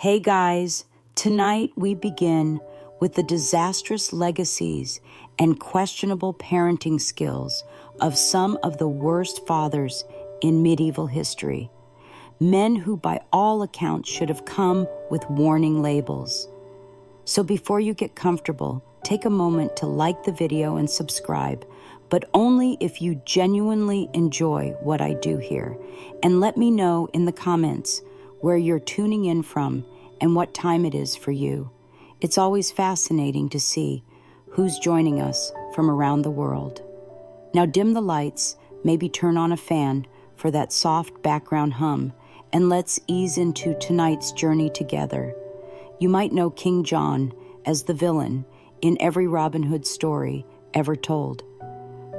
Hey guys, tonight we begin with the disastrous legacies and questionable parenting skills of some of the worst fathers in medieval history. Men who by all accounts should have come with warning labels. So before you get comfortable, take a moment to like the video and subscribe, but only if you genuinely enjoy what I do here. And let me know in the comments where you're tuning in from and what time it is for you. It's always fascinating to see who's joining us from around the world. Now dim the lights, maybe turn on a fan for that soft background hum, and let's ease into tonight's journey together. You might know King John as the villain in every Robin Hood story ever told.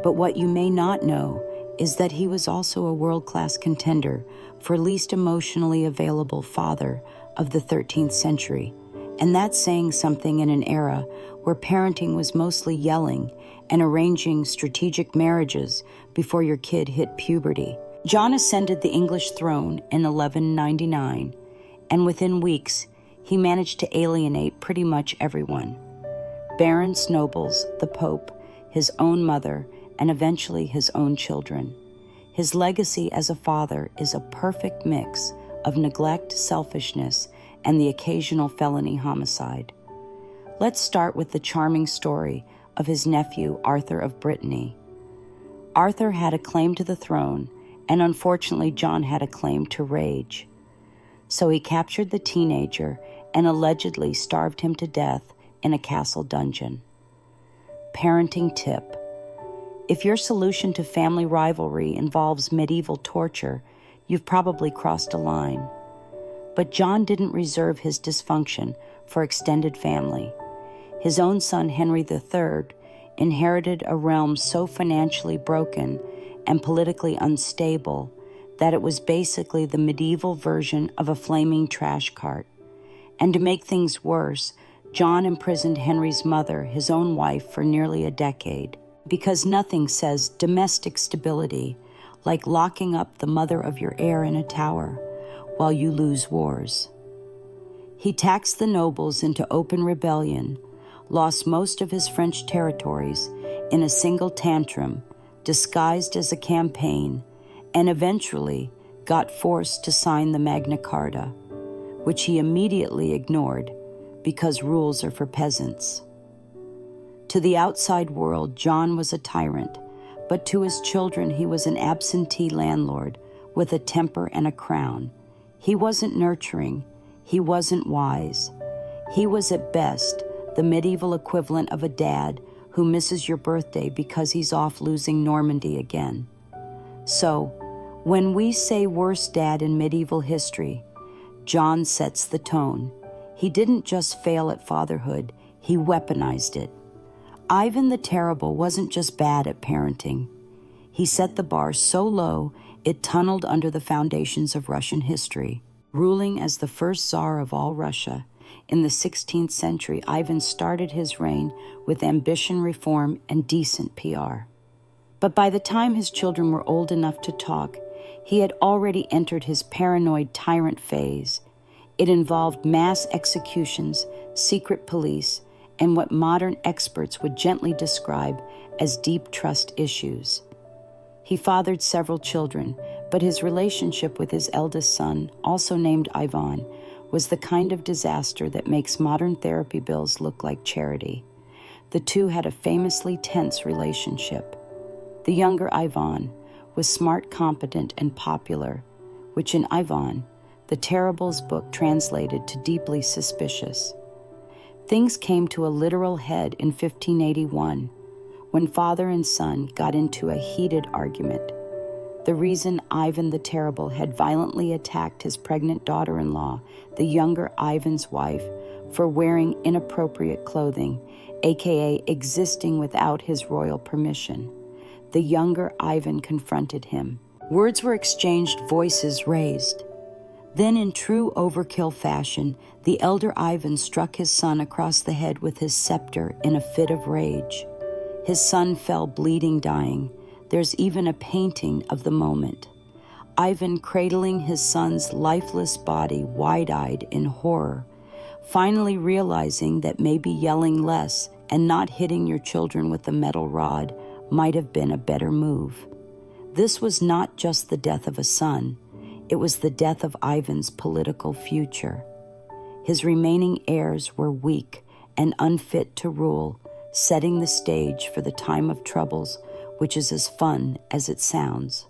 But what you may not know is that he was also a world-class contender for least emotionally available father of the 13th century. And that's saying something in an era where parenting was mostly yelling and arranging strategic marriages before your kid hit puberty. John ascended the English throne in 1199, and within weeks, he managed to alienate pretty much everyone. Barons, nobles, the Pope, his own mother, and eventually his own children. His legacy as a father is a perfect mix of neglect, selfishness, and the occasional felony homicide. Let's start with the charming story of his nephew, Arthur of Brittany. Arthur had a claim to the throne, and unfortunately John had a claim to rage. So he captured the teenager and allegedly starved him to death in a castle dungeon. Parenting tip: if your solution to family rivalry involves medieval torture, you've probably crossed a line. But John didn't reserve his dysfunction for extended family. His own son, Henry III, inherited a realm so financially broken and politically unstable that it was basically the medieval version of a flaming trash cart. And to make things worse, John imprisoned Henry's mother, his own wife, for nearly a decade, because nothing says domestic stability like locking up the mother of your heir in a tower while you lose wars. He taxed the nobles into open rebellion, lost most of his French territories in a single tantrum disguised as a campaign, and eventually got forced to sign the Magna Carta, which he immediately ignored because rules are for peasants. To the outside world, John was a tyrant, but to his children he was an absentee landlord with a temper and a crown. He wasn't nurturing, he wasn't wise. He was at best the medieval equivalent of a dad who misses your birthday because he's off losing Normandy again. So, when we say worst dad in medieval history, John sets the tone. He didn't just fail at fatherhood, he weaponized it. Ivan the Terrible wasn't just bad at parenting. He set the bar so low it tunneled under the foundations of Russian history. Ruling as the first Tsar of all Russia, in the 16th century, Ivan started his reign with ambition, reform, and decent PR. But by the time his children were old enough to talk, he had already entered his paranoid tyrant phase. It involved mass executions, secret police, and what modern experts would gently describe as deep trust issues. He fathered several children, but his relationship with his eldest son, also named Ivan, was the kind of disaster that makes modern therapy bills look like charity. The two had a famously tense relationship. The younger Ivan was smart, competent, and popular, which in Ivan, the Terrible's book translated to deeply suspicious. Things came to a literal head in 1581, when father and son got into a heated argument. The reason Ivan the Terrible had violently attacked his pregnant daughter-in-law, the younger Ivan's wife, for wearing inappropriate clothing, aka existing without his royal permission. The younger Ivan confronted him. Words were exchanged, voices raised. Then, in true overkill fashion, the elder Ivan struck his son across the head with his scepter in a fit of rage. His son fell bleeding, dying. There's even a painting of the moment. Ivan cradling his son's lifeless body wide-eyed in horror, finally realizing that maybe yelling less and not hitting your children with the metal rod might have been a better move. This was not just the death of a son, it was the death of Ivan's political future. His remaining heirs were weak and unfit to rule, setting the stage for the time of troubles, which is as fun as it sounds.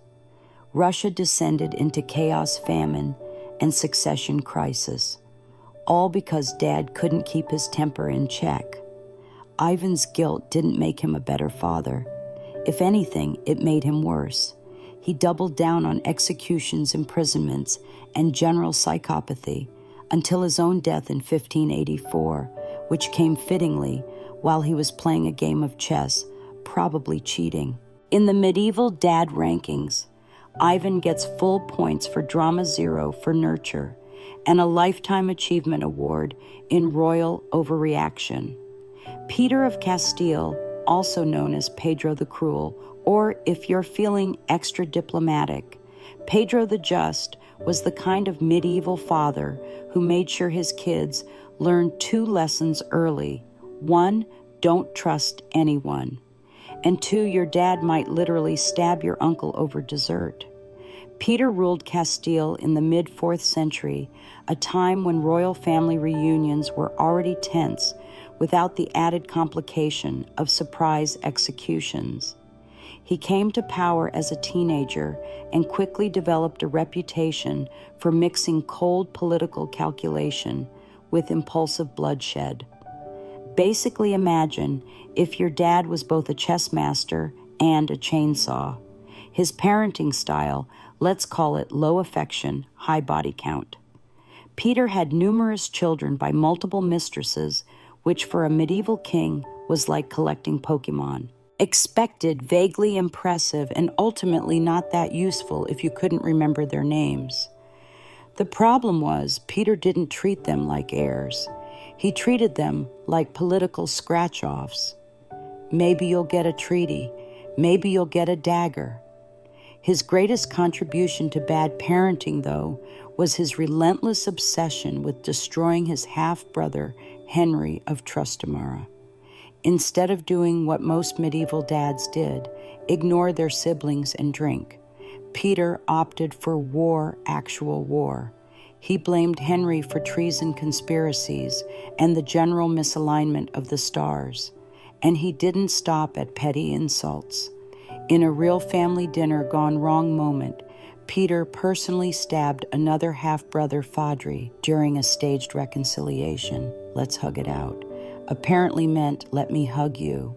Russia descended into chaos, famine, and succession crisis, all because Dad couldn't keep his temper in check. Ivan's guilt didn't make him a better father. If anything, it made him worse. He doubled down on executions, imprisonments, and general psychopathy until his own death in 1584, which came fittingly while he was playing a game of chess, probably cheating. In the medieval dad rankings, Ivan gets full points for Drama Zero for nurture and a Lifetime Achievement Award in royal overreaction. Peter of Castile, also known as Pedro the Cruel, or if you're feeling extra diplomatic, Pedro the Just was the kind of medieval father who made sure his kids learned 2 lessons early. 1, don't trust anyone. And 2, your dad might literally stab your uncle over dessert. Peter ruled Castile in the mid-4th century, a time when royal family reunions were already tense without the added complication of surprise executions. He came to power as a teenager and quickly developed a reputation for mixing cold political calculation with impulsive bloodshed. Basically imagine if your dad was both a chess master and a chainsaw. His parenting style, let's call it low affection, high body count. Peter had numerous children by multiple mistresses, which for a medieval king was like collecting Pokemon. Expected, vaguely impressive, and ultimately not that useful if you couldn't remember their names. The problem was Peter didn't treat them like heirs. He treated them like political scratch-offs. Maybe you'll get a treaty. Maybe you'll get a dagger. His greatest contribution to bad parenting, though, was his relentless obsession with destroying his half-brother, Henry of Trastamara. Instead of doing what most medieval dads did, ignore their siblings and drink, Peter opted for war, actual war. He blamed Henry for treason conspiracies and the general misalignment of the stars. And he didn't stop at petty insults. In a real family dinner gone wrong moment, Peter personally stabbed another half-brother, Fadri, during a staged reconciliation. Let's hug it out. Apparently meant, let me hug you,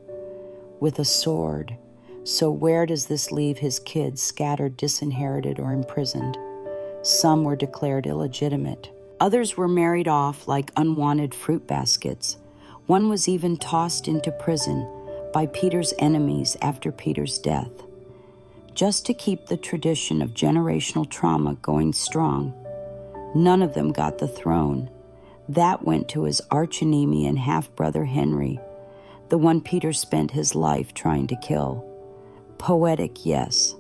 with a sword. So where does this leave his kids, scattered, disinherited, or imprisoned? Some were declared illegitimate. Others were married off like unwanted fruit baskets. One was even tossed into prison by Peter's enemies after Peter's death. Just to keep the tradition of generational trauma going strong, none of them got the throne. That went to his archenemy and half-brother Henry, the one Peter spent his life trying to kill. Poetic, yes.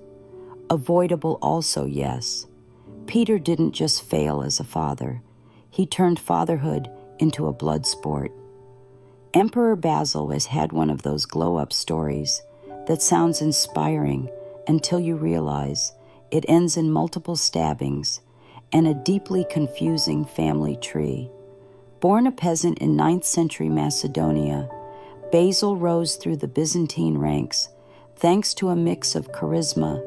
Avoidable also, yes. Peter didn't just fail as a father. He turned fatherhood into a blood sport. Emperor Basil has had one of those glow-up stories that sounds inspiring until you realize it ends in multiple stabbings and a deeply confusing family tree. Born a peasant in 9th century Macedonia, Basil rose through the Byzantine ranks thanks to a mix of charisma,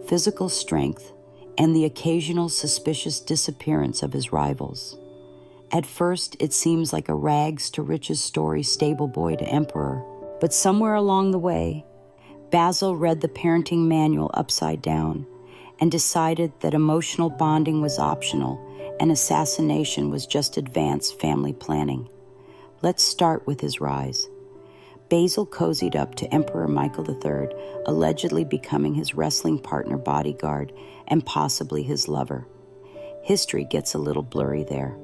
physical strength, and the occasional suspicious disappearance of his rivals. At first, it seems like a rags-to-riches story, stable boy to emperor, but somewhere along the way, Basil read the parenting manual upside down and decided that emotional bonding was optional and assassination was just advanced family planning. Let's start with his rise. Basil cozied up to Emperor Michael III, allegedly becoming his wrestling partner, bodyguard, and possibly his lover. History gets a little blurry there.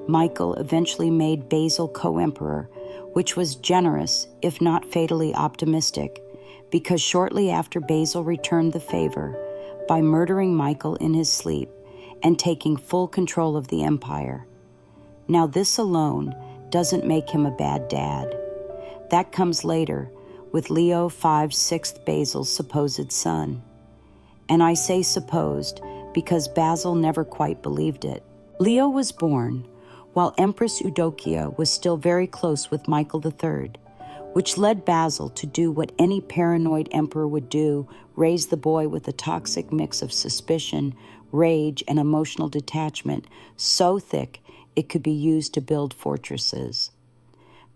Michael eventually made Basil co-emperor, which was generous, if not fatally optimistic, because shortly after Basil returned the favor, by murdering Michael in his sleep and taking full control of the empire. Now, this alone doesn't make him a bad dad. That comes later with Leo V's sixth Basil's supposed son. And I say supposed because Basil never quite believed it. Leo was born while Empress Eudokia was still very close with Michael III, which led Basil to do what any paranoid emperor would do: raise the boy with a toxic mix of suspicion, rage, and emotional detachment so thick it could be used to build fortresses.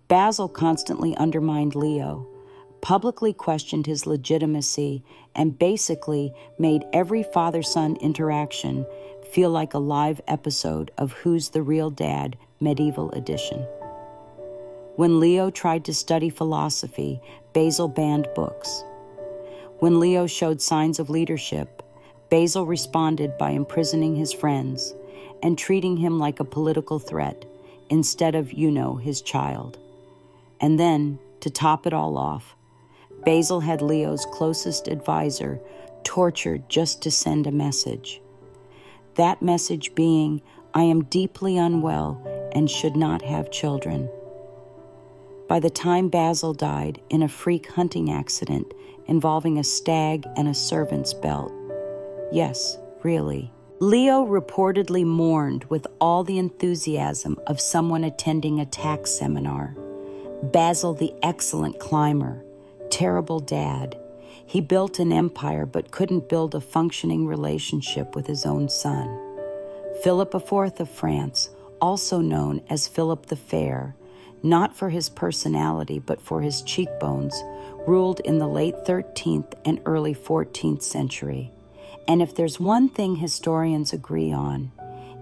Basil constantly undermined Leo, publicly questioned his legitimacy, and basically made every father-son interaction feel like a live episode of Who's the Real Dad, Medieval Edition. When Leo tried to study philosophy, Basil banned books. When Leo showed signs of leadership, Basil responded by imprisoning his friends and treating him like a political threat instead of, his child. And then, to top it all off, Basil had Leo's closest advisor tortured just to send a message. That message being, I am deeply unwell and should not have children. By the time Basil died in a freak hunting accident involving a stag and a servant's belt. Yes, really. Leo reportedly mourned with all the enthusiasm of someone attending a tax seminar. Basil the excellent climber, terrible dad. He built an empire but couldn't build a functioning relationship with his own son. Philip IV of France, also known as Philip the Fair, not for his personality but for his cheekbones, ruled in the late 13th and early 14th century. And if there's one thing historians agree on,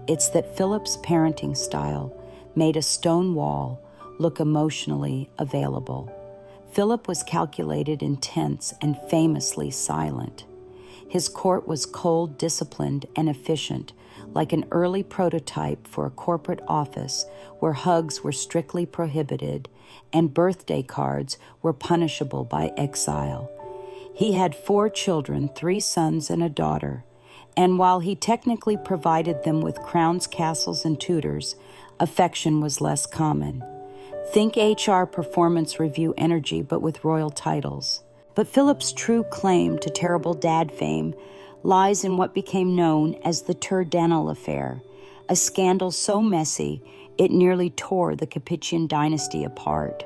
it's that Philip's parenting style made a stone wall look emotionally available. Philip was calculated, intense, and famously silent. His court was cold, disciplined, and efficient, like an early prototype for a corporate office where hugs were strictly prohibited and birthday cards were punishable by exile. He had 4 children, 3 sons and a daughter, and while he technically provided them with crowns, castles, and tutors, affection was less common. Think HR Performance Review energy, but with royal titles. But Philip's true claim to terrible dad fame lies in what became known as the Turdennel affair, a scandal so messy it nearly tore the Capetian dynasty apart.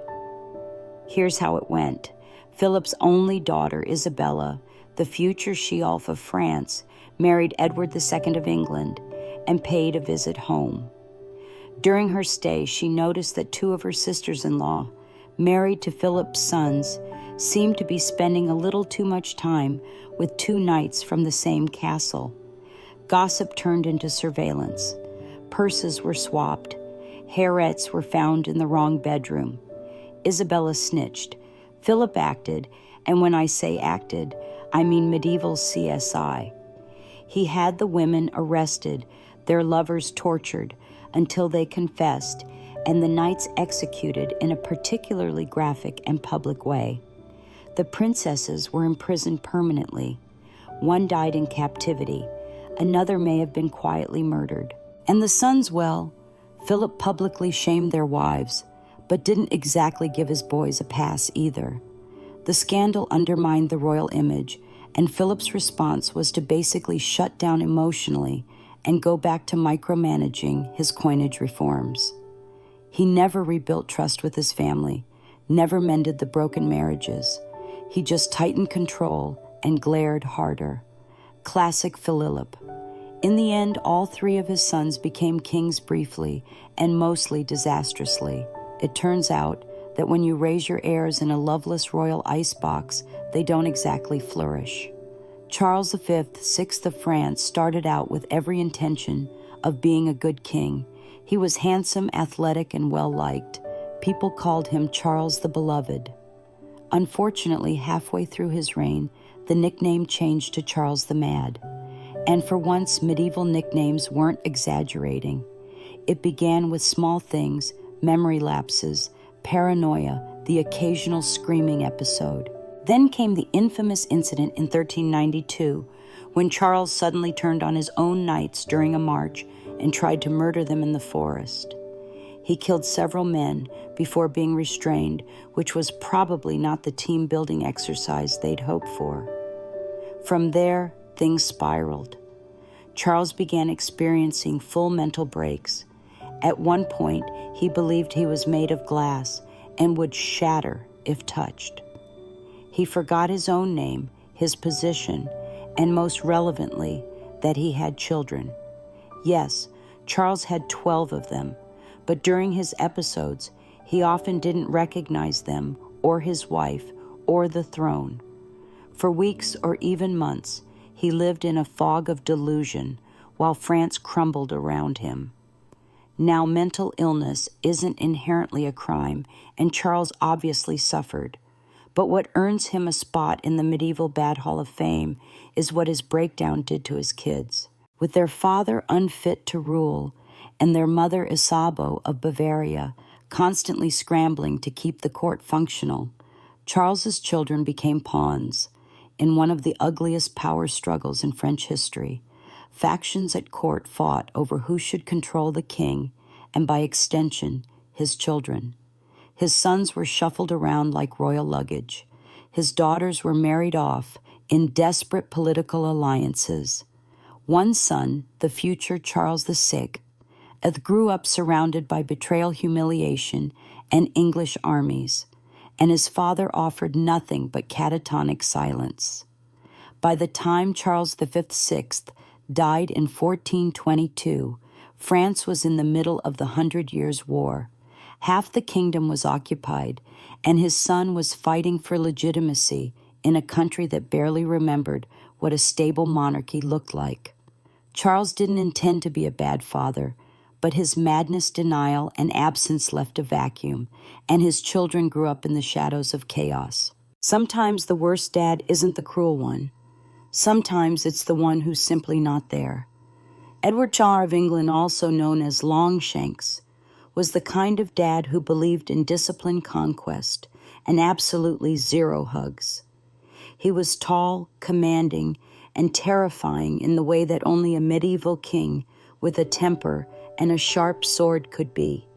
Here's how it went. Philip's only daughter, Isabella, the future She-Ulf of France, married Edward II of England and paid a visit home. During her stay, she noticed that 2 of her sisters-in-law, married to Philip's sons, seemed to be spending a little too much time with 2 knights from the same castle. Gossip turned into surveillance. Purses were swapped. Harettes were found in the wrong bedroom. Isabella snitched. Philip acted, and when I say acted, I mean medieval CSI. He had the women arrested, their lovers tortured, until they confessed, and the knights executed in a particularly graphic and public way. The princesses were imprisoned permanently. One died in captivity. Another may have been quietly murdered. And the sons, well, Philip publicly shamed their wives, but didn't exactly give his boys a pass either. The scandal undermined the royal image, and Philip's response was to basically shut down emotionally and go back to micromanaging his coinage reforms. He never rebuilt trust with his family, never mended the broken marriages. He just tightened control and glared harder. Classic Philip. In the end, all 3 of his sons became kings briefly and mostly disastrously. It turns out that when you raise your heirs in a loveless royal icebox, they don't exactly flourish. Charles V, 6th of France, started out with every intention of being a good king. He was handsome, athletic, and well-liked. People called him Charles the Beloved. Unfortunately, halfway through his reign, the nickname changed to Charles the Mad. And for once, medieval nicknames weren't exaggerating. It began with small things, memory lapses, paranoia, the occasional screaming episode. Then came the infamous incident in 1392 when Charles suddenly turned on his own knights during a march and tried to murder them in the forest. He killed several men before being restrained, which was probably not the team-building exercise they'd hoped for. From there, things spiraled. Charles began experiencing full mental breaks. At one point, he believed he was made of glass and would shatter if touched. He forgot his own name, his position, and most relevantly, that he had children. Yes, Charles had 12 of them, but during his episodes, he often didn't recognize them or his wife or the throne. For weeks or even months, he lived in a fog of delusion while France crumbled around him. Now, mental illness isn't inherently a crime, and Charles obviously suffered. But what earns him a spot in the medieval Bad Hall of Fame is what his breakdown did to his kids. With their father unfit to rule and their mother Isabeau of Bavaria constantly scrambling to keep the court functional, Charles's children became pawns in one of the ugliest power struggles in French history. Factions at court fought over who should control the king and, by extension, his children. His sons were shuffled around like royal luggage. His daughters were married off in desperate political alliances. One son, the future Charles VI, grew up surrounded by betrayal, humiliation, and English armies, and his father offered nothing but catatonic silence. By the time Charles V VI died in 1422, France was in the middle of the 100 Years' War. Half the kingdom was occupied, and his son was fighting for legitimacy in a country that barely remembered what a stable monarchy looked like. Charles didn't intend to be a bad father, but his madness, denial, and absence left a vacuum, and his children grew up in the shadows of chaos. Sometimes the worst dad isn't the cruel one. Sometimes it's the one who's simply not there. Edward Czar of England, also known as Longshanks, was the kind of dad who believed in disciplined conquest and absolutely zero hugs. He was tall, commanding, and terrifying in the way that only a medieval king with a temper and a sharp sword could be.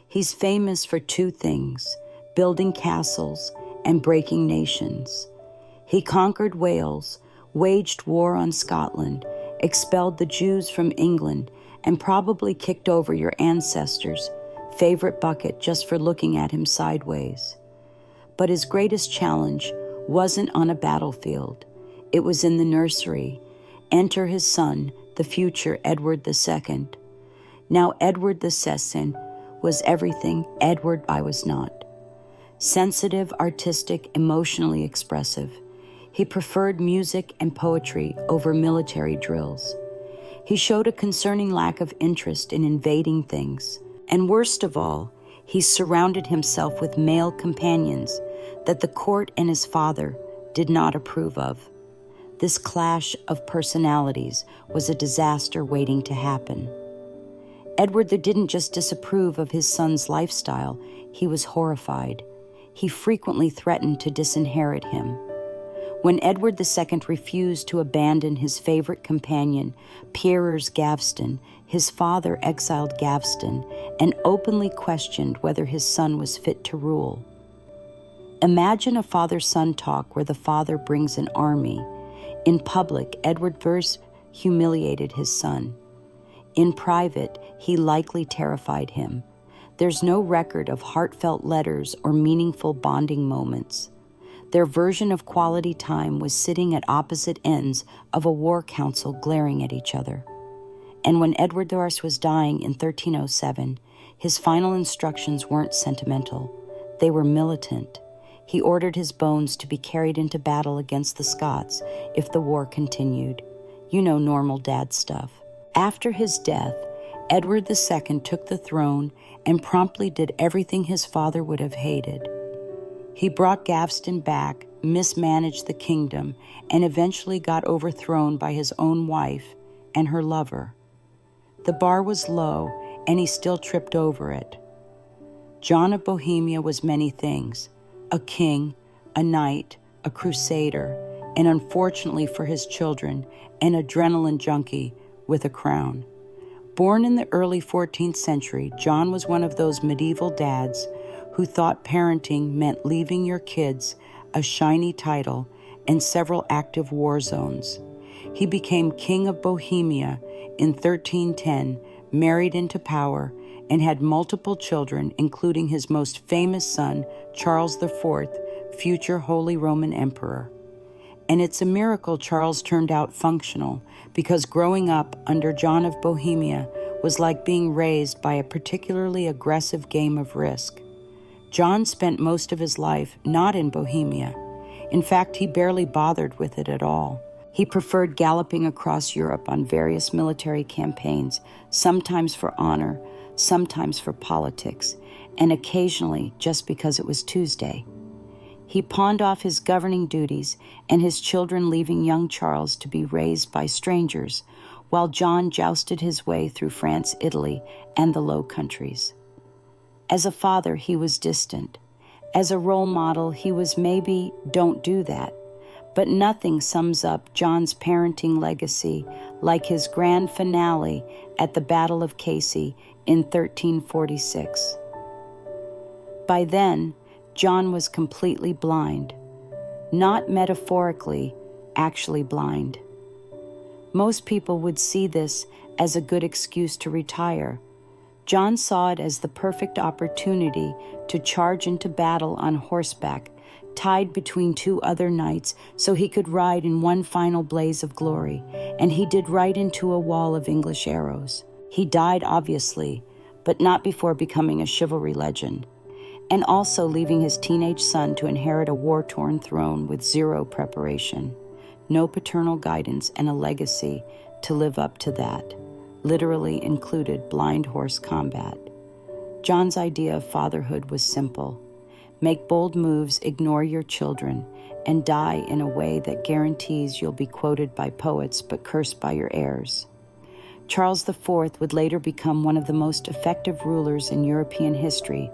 He's famous for two things: building castles and breaking nations. He conquered Wales, waged war on Scotland, expelled the Jews from England, and probably kicked over your ancestors' favorite bucket just for looking at him sideways. But his greatest challenge wasn't on a battlefield. It was in the nursery. Enter his son, the future Edward II. Now Edward II was everything Edward I was not. Sensitive, artistic, emotionally expressive. He preferred music and poetry over military drills. He showed a concerning lack of interest in invading things. And worst of all, he surrounded himself with male companions that the court and his father did not approve of. This clash of personalities was a disaster waiting to happen. Edward didn't just disapprove of his son's lifestyle, he was horrified. He frequently threatened to disinherit him. When Edward II refused to abandon his favorite companion, Piers Gaveston, his father exiled Gaveston and openly questioned whether his son was fit to rule. Imagine a father-son talk where the father brings an army. In public, Edward first humiliated his son. In private, he likely terrified him. There's no record of heartfelt letters or meaningful bonding moments. Their version of quality time was sitting at opposite ends of a war council glaring at each other. And when Edward I was dying in 1307, his final instructions weren't sentimental. They were militant. He ordered his bones to be carried into battle against the Scots if the war continued. You know, normal dad stuff. After his death, Edward II took the throne and promptly did everything his father would have hated. He brought Gaveston back, mismanaged the kingdom, and eventually got overthrown by his own wife and her lover. The bar was low, and he still tripped over it. John of Bohemia was many things: a king, a knight, a crusader, and unfortunately for his children, an adrenaline junkie with a crown. Born in the early 14th century, John was one of those medieval dads who thought parenting meant leaving your kids a shiny title and several active war zones. He became King of Bohemia in 1310, married into power, and had multiple children, including his most famous son, Charles IV, future Holy Roman Emperor. And it's a miracle Charles turned out functional, because growing up under John of Bohemia was like being raised by a particularly aggressive game of Risk. John spent most of his life not in Bohemia. In fact, he barely bothered with it at all. He preferred galloping across Europe on various military campaigns, sometimes for honor, sometimes for politics, and occasionally just because it was Tuesday. He pawned off his governing duties and his children, leaving young Charles to be raised by strangers, while John jousted his way through France, Italy, and the Low Countries. As a father, he was distant. As a role model, he was maybe don't do that. But nothing sums up John's parenting legacy like his grand finale at the Battle of Crécy in 1346. By then, John was completely blind. Not metaphorically, actually blind. Most people would see this as a good excuse to retire. John saw it as the perfect opportunity to charge into battle on horseback, tied between two other knights, so he could ride in one final blaze of glory, and he did right into a wall of English arrows. He died, obviously, but not before becoming a chivalry legend, and also leaving his teenage son to inherit a war-torn throne with zero preparation, no paternal guidance, and a legacy to live up to that. Literally included blind horse combat. John's idea of fatherhood was simple. Make bold moves, ignore your children, and die in a way that guarantees you'll be quoted by poets but cursed by your heirs. Charles IV would later become one of the most effective rulers in European history,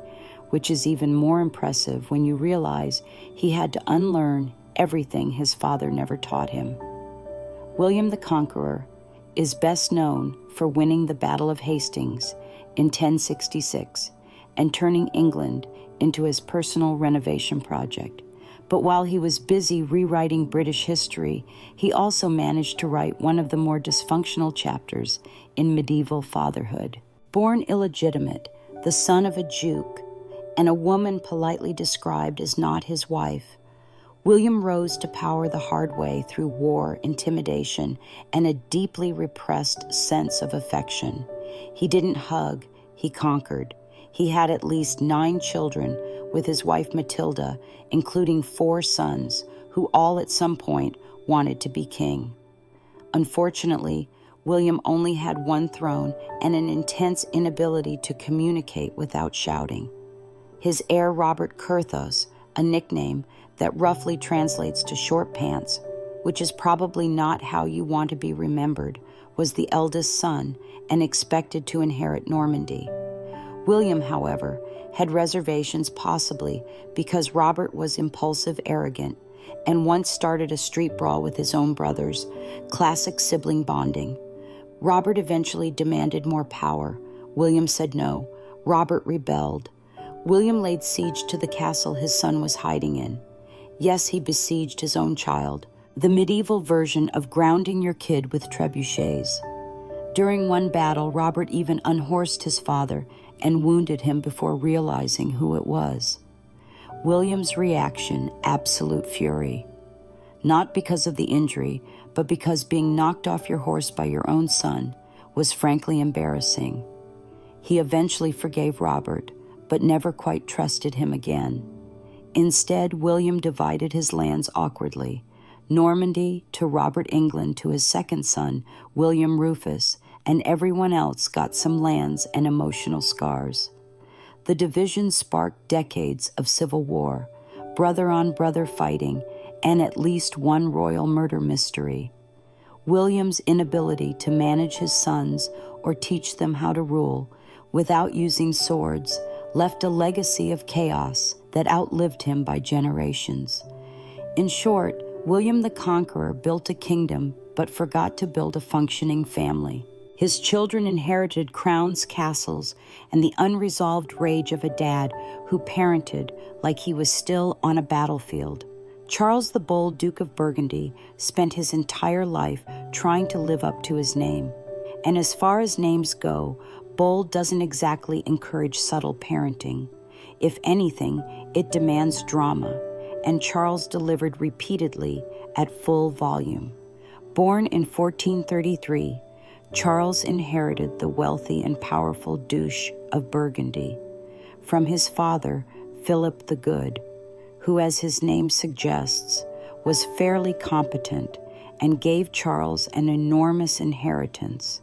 which is even more impressive when you realize he had to unlearn everything his father never taught him. William the Conqueror is best known for winning the Battle of Hastings in 1066 and turning England into his personal renovation project. But while he was busy rewriting British history, he also managed to write one of the more dysfunctional chapters in medieval fatherhood. Born illegitimate, the son of a duke, and a woman politely described as not his wife, William rose to power the hard way through war, intimidation, and a deeply repressed sense of affection. He didn't hug, he conquered. He had at least 9 children with his wife Matilda, including 4 sons, who all at some point wanted to be king. Unfortunately, William only had one throne and an intense inability to communicate without shouting. His heir Robert Curthos, a nickname that roughly translates to short pants, which is probably not how you want to be remembered, was the eldest son and expected to inherit Normandy. William, however, had reservations, possibly because Robert was impulsive, arrogant, and once started a street brawl with his own brothers, classic sibling bonding. Robert eventually demanded more power. William said no. Robert rebelled. William laid siege to the castle his son was hiding in. Yes, he besieged his own child, the medieval version of grounding your kid with trebuchets. During one battle, Robert even unhorsed his father and wounded him before realizing who it was. William's reaction, absolute fury. Not because of the injury, but because being knocked off your horse by your own son was frankly embarrassing. He eventually forgave Robert, but never quite trusted him again. Instead, William divided his lands awkwardly, Normandy to Robert England to his second son, William Rufus, and everyone else got some lands and emotional scars. The division sparked decades of civil war, brother-on-brother fighting, and at least one royal murder mystery. William's inability to manage his sons or teach them how to rule without using swords left a legacy of chaos that outlived him by generations. In short, William the Conqueror built a kingdom but forgot to build a functioning family. His children inherited crowns, castles, and the unresolved rage of a dad who parented like he was still on a battlefield. Charles the Bold, Duke of Burgundy, spent his entire life trying to live up to his name. And as far as names go, Bold doesn't exactly encourage subtle parenting. If anything, it demands drama, and Charles delivered repeatedly at full volume. Born in 1433, Charles inherited the wealthy and powerful Duche of Burgundy from his father, Philip the Good, who, as his name suggests, was fairly competent and gave Charles an enormous inheritance: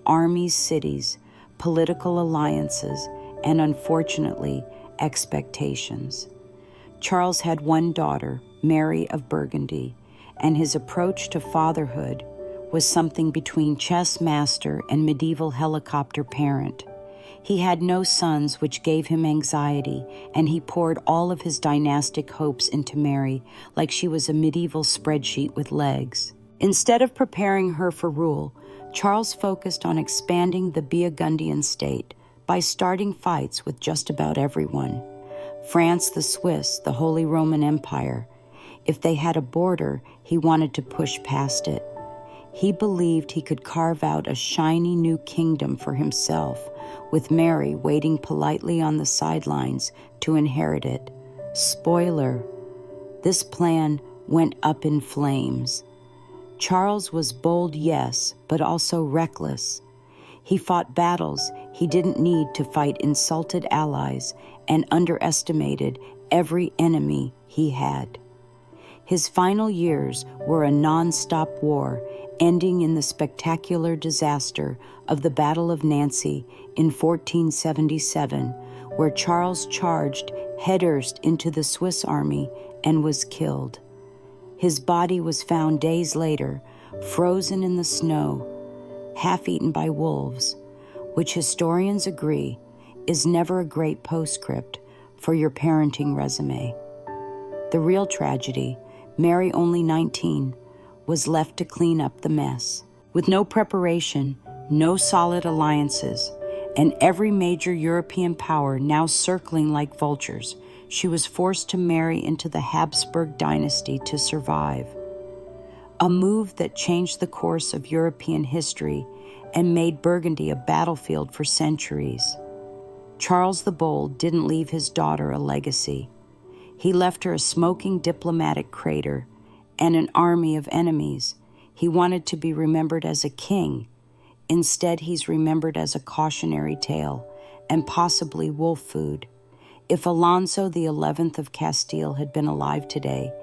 armies, cities, political alliances, and unfortunately, expectations. Charles had one daughter, Mary of Burgundy, and his approach to fatherhood was something between chess master and medieval helicopter parent. He had no sons, which gave him anxiety, and he poured all of his dynastic hopes into Mary like she was a medieval spreadsheet with legs. Instead of preparing her for rule, Charles focused on expanding the Burgundian state by starting fights with just about everyone. France, the Swiss, the Holy Roman Empire. If they had a border, he wanted to push past it. He believed he could carve out a shiny new kingdom for himself, with Mary waiting politely on the sidelines to inherit it. Spoiler: this plan went up in flames. Charles was bold, yes, but also reckless. He fought battles he didn't need to fight insulted allies and underestimated every enemy he had. His final years were a non-stop war, ending in the spectacular disaster of the Battle of Nancy in 1477, where Charles charged headfirst into the Swiss army and was killed. His body was found days later, frozen in the snow, half-eaten by wolves, which historians agree is never a great postscript for your parenting resume. The real tragedy, Mary, only 19, was left to clean up the mess. With no preparation, no solid alliances, and every major European power now circling like vultures, she was forced to marry into the Habsburg dynasty to survive. A move that changed the course of European history and made Burgundy a battlefield for centuries. Charles the Bold didn't leave his daughter a legacy. He left her a smoking diplomatic crater and an army of enemies. He wanted to be remembered as a king. Instead, he's remembered as a cautionary tale and possibly wolf food. If Alonso XI of Castile had been alive today,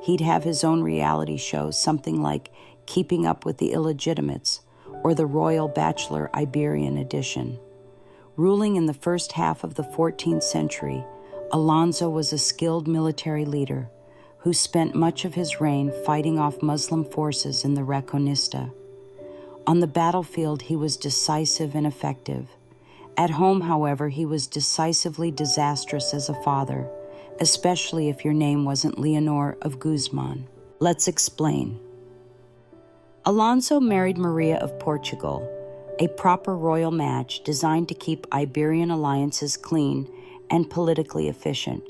he'd have his own reality show, something like Keeping Up with the Illegitimates or The Royal Bachelor Iberian Edition. Ruling in the first half of the 14th century, Alonso was a skilled military leader who spent much of his reign fighting off Muslim forces in the Reconquista. On the battlefield, he was decisive and effective. At home, however, he was decisively disastrous as a father, especially if your name wasn't Leonor of Guzman. Let's explain. Alonso married Maria of Portugal, a proper royal match designed to keep Iberian alliances clean and politically efficient.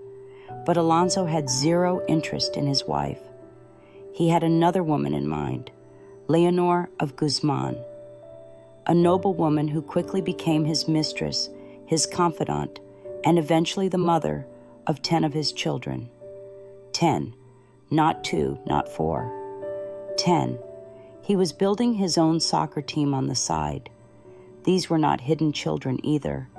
But Alonso had zero interest in his wife. He had another woman in mind, Leonor of Guzman, a noble woman who quickly became his mistress, his confidant, and eventually the mother of 10 of his children. 10, not 2, not 4. 10. He was building his own soccer team on the side. These were not hidden children either.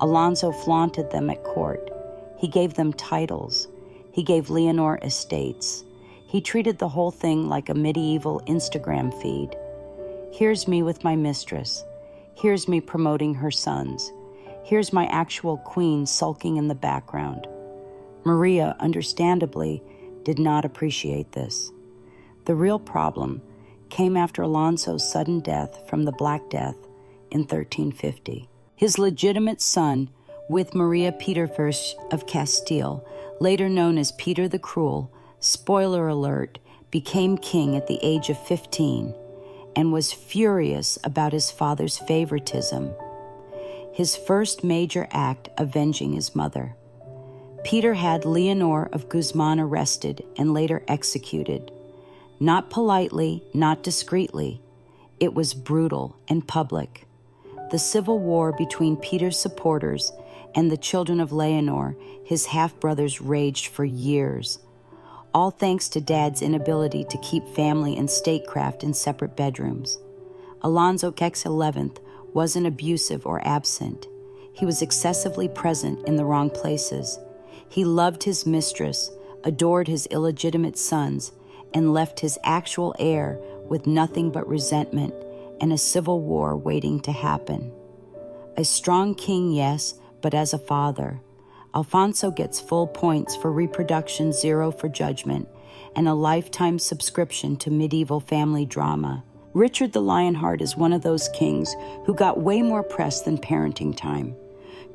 Alonso flaunted them at court. He gave them titles. He gave Leonor estates. He treated the whole thing like a medieval Instagram feed. Here's me with my mistress. Here's me promoting her sons. Here's my actual queen sulking in the background. Maria, understandably, did not appreciate this. The real problem came after Alonso's sudden death from the Black Death in 1350. His legitimate son, with Maria Peter I of Castile, later known as Peter the Cruel, spoiler alert, became king at the age of 15, and was furious about his father's favoritism. His first major act avenging his mother. Peter had Leonor of Guzman arrested and later executed. Not politely, not discreetly. It was brutal and public. The civil war between Peter's supporters and the children of Leonor, his half-brothers, raged for years. All thanks to Dad's inability to keep family and statecraft in separate bedrooms. Alonso X11 wasn't abusive or absent. He was excessively present in the wrong places. He loved his mistress, adored his illegitimate sons, and left his actual heir with nothing but resentment and a civil war waiting to happen. A strong king, yes, but as a father. Alfonso gets full points for reproduction, 0 for judgment, and a lifetime subscription to medieval family drama. Richard the Lionheart is one of those kings who got way more press than parenting time.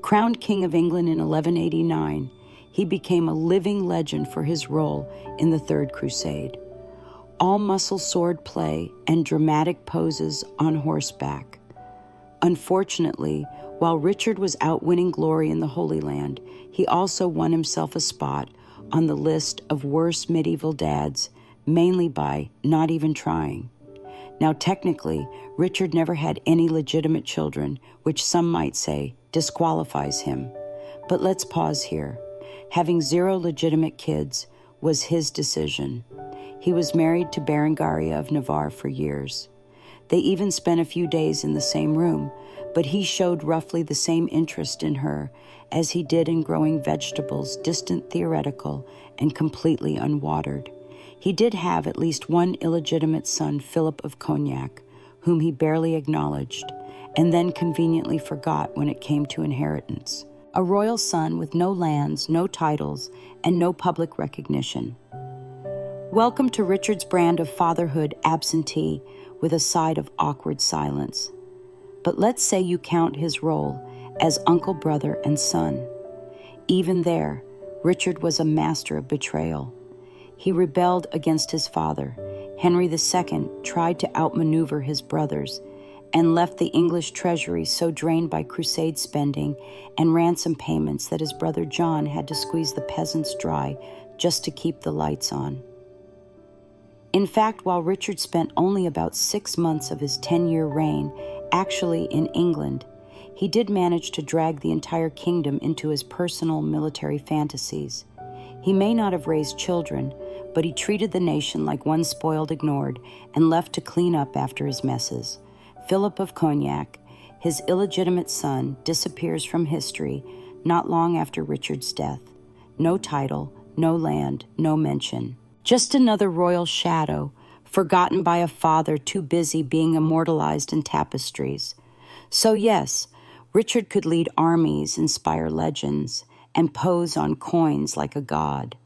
Crowned King of England in 1189, he became a living legend for his role in the Third Crusade. All muscle sword play and dramatic poses on horseback. Unfortunately, while Richard was out winning glory in the Holy Land, he also won himself a spot on the list of worst medieval dads, mainly by not even trying. Now, technically, Richard never had any legitimate children, which some might say disqualifies him. But let's pause here. Having 0 legitimate kids was his decision. He was married to Berengaria of Navarre for years. They even spent a few days in the same room, but he showed roughly the same interest in her as he did in growing vegetables, distant theoretical and completely unwatered. He did have at least one illegitimate son, Philip of Cognac, whom he barely acknowledged, and then conveniently forgot when it came to inheritance. A royal son with no lands, no titles, and no public recognition. Welcome to Richard's brand of fatherhood absentee with a side of awkward silence. But let's say you count his role as uncle, brother, and son. Even there, Richard was a master of betrayal. He rebelled against his father. Henry II tried to outmaneuver his brothers and left the English treasury so drained by crusade spending and ransom payments that his brother John had to squeeze the peasants dry just to keep the lights on. In fact, while Richard spent only about 6 months of his 10-year reign actually in England, he did manage to drag the entire kingdom into his personal military fantasies. He may not have raised children, but he treated the nation like one spoiled ignored and left to clean up after his messes. Philip of Cognac, his illegitimate son, disappears from history not long after Richard's death. No title, no land, no mention. Just another royal shadow, forgotten by a father too busy being immortalized in tapestries. So yes, Richard could lead armies, inspire legends, and pose on coins like a god.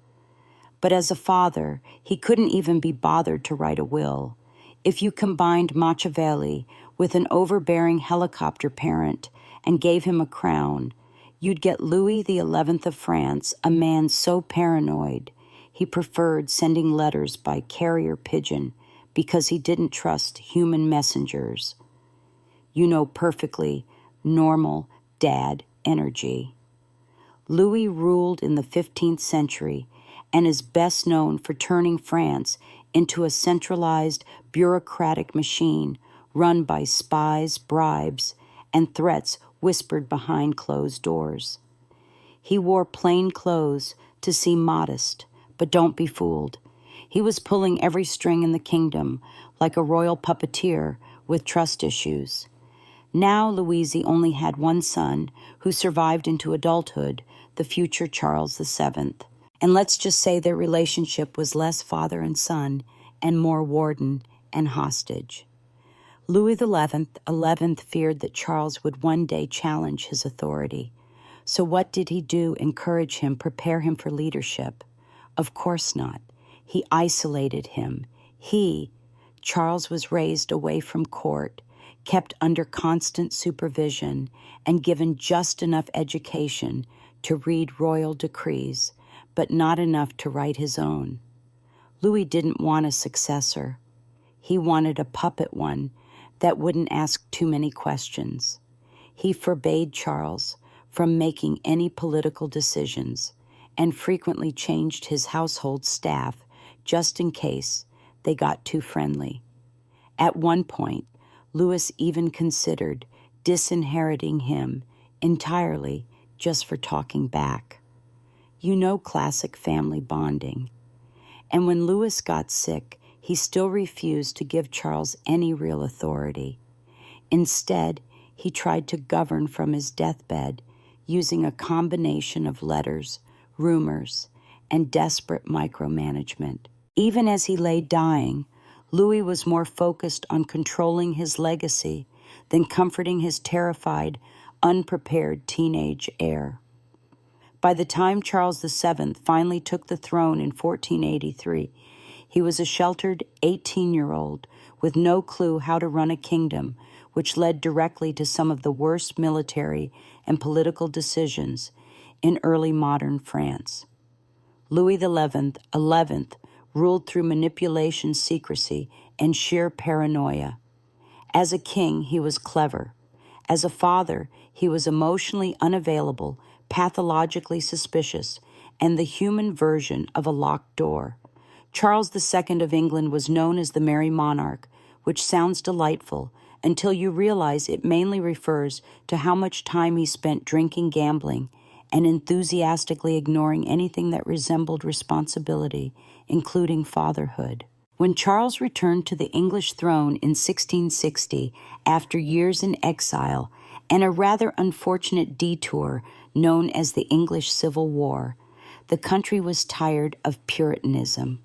But as a father, he couldn't even be bothered to write a will. If you combined Machiavelli with an overbearing helicopter parent and gave him a crown, you'd get Louis XI of France, a man so paranoid he preferred sending letters by carrier pigeon because he didn't trust human messengers. You know perfectly, normal dad energy. Louis ruled in the 15th century and is best known for turning France into a centralized bureaucratic machine run by spies, bribes, and threats whispered behind closed doors. He wore plain clothes to seem modest, but don't be fooled. He was pulling every string in the kingdom like a royal puppeteer with trust issues. Now Louise only had one son who survived into adulthood, the future Charles VII. And let's just say their relationship was less father and son and more warden and hostage. Louis XI feared that Charles would one day challenge his authority. So what did he do? Encourage him, prepare him for leadership? Of course not. He isolated him. Charles was raised away from court, kept under constant supervision, and given just enough education to read royal decrees, but not enough to write his own. Louis didn't want a successor. He wanted a puppet one that wouldn't ask too many questions. He forbade Charles from making any political decisions and frequently changed his household staff just in case they got too friendly. At one point, Louis even considered disinheriting him entirely just for talking back. You know, classic family bonding. And when Louis got sick, he still refused to give Charles any real authority. Instead, he tried to govern from his deathbed using a combination of letters, rumors, and desperate micromanagement. Even as he lay dying, Louis was more focused on controlling his legacy than comforting his terrified, unprepared teenage heir. By the time Charles VII finally took the throne in 1483, he was a sheltered 18-year-old with no clue how to run a kingdom, which led directly to some of the worst military and political decisions in early modern France. Louis XI ruled through manipulation, secrecy, and sheer paranoia. As a king, he was clever. As a father, he was emotionally unavailable, pathologically suspicious, and the human version of a locked door. Charles II of England was known as the Merry Monarch, which sounds delightful until you realize it mainly refers to how much time he spent drinking, gambling, and enthusiastically ignoring anything that resembled responsibility, including fatherhood. When Charles returned to the English throne in 1660, after years in exile and a rather unfortunate detour known as the English Civil War, the country was tired of Puritanism.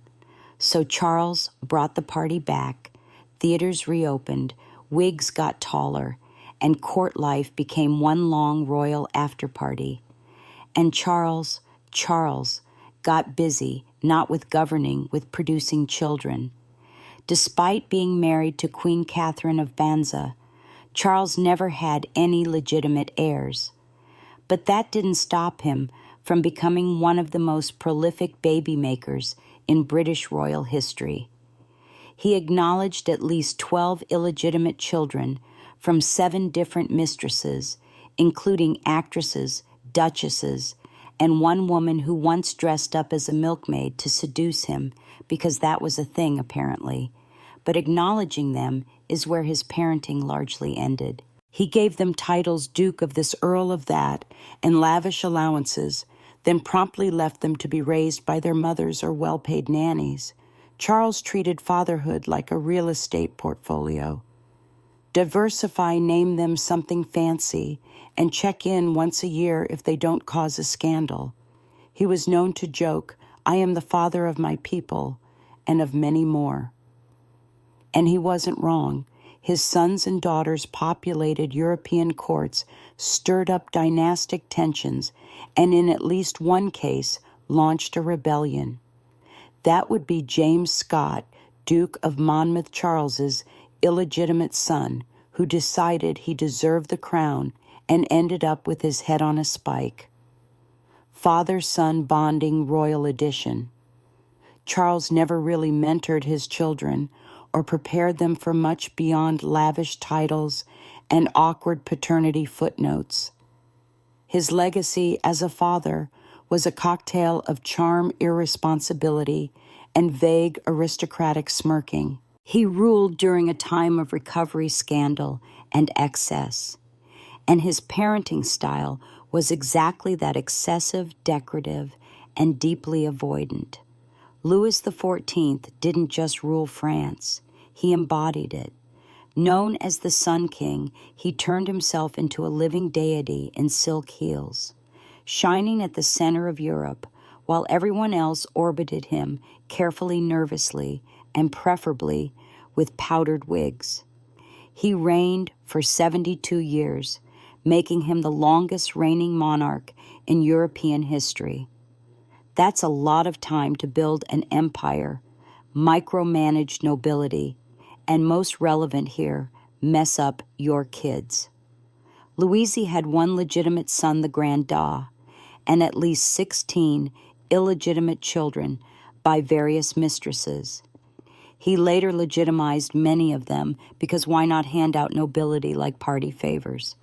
So Charles brought the party back, theaters reopened, wigs got taller, and court life became one long royal after-party. And Charles got busy, not with governing, with producing children. Despite being married to Queen Catherine of Banza, Charles never had any legitimate heirs. But that didn't stop him from becoming one of the most prolific baby makers in British royal history. He acknowledged at least 12 illegitimate children from 7 different mistresses, including actresses, duchesses, and one woman who once dressed up as a milkmaid to seduce him, because that was a thing, apparently. But acknowledging them is where his parenting largely ended. He gave them titles Duke of this, Earl of that, and lavish allowances, then promptly left them to be raised by their mothers or well-paid nannies. Charles treated fatherhood like a real estate portfolio. Diversify, name them something fancy, and check in once a year if they don't cause a scandal. He was known to joke, "I am the father of my people," and of many more. And he wasn't wrong. His sons and daughters populated European courts, stirred up dynastic tensions, and in at least one case, launched a rebellion. That would be James Scott, Duke of Monmouth Charles's illegitimate son, who decided he deserved the crown and ended up with his head on a spike. Father-son bonding royal edition. Charles never really mentored his children or prepared them for much beyond lavish titles and awkward paternity footnotes. His legacy as a father was a cocktail of charm, irresponsibility, and vague aristocratic smirking. He ruled during a time of recovery scandal and excess, and his parenting style was exactly that: excessive, decorative, and deeply avoidant. Louis XIV didn't just rule France, he embodied it. Known as the Sun King, he turned himself into a living deity in silk heels, shining at the center of Europe, while everyone else orbited him carefully, nervously, and preferably with powdered wigs. He reigned for 72 years, making him the longest reigning monarch in European history. That's a lot of time to build an empire, micromanage nobility, and most relevant here, mess up your kids. Louise had one legitimate son, the Grand Da, and at least 16 illegitimate children by various mistresses. He later legitimized many of them because why not hand out nobility like party favors?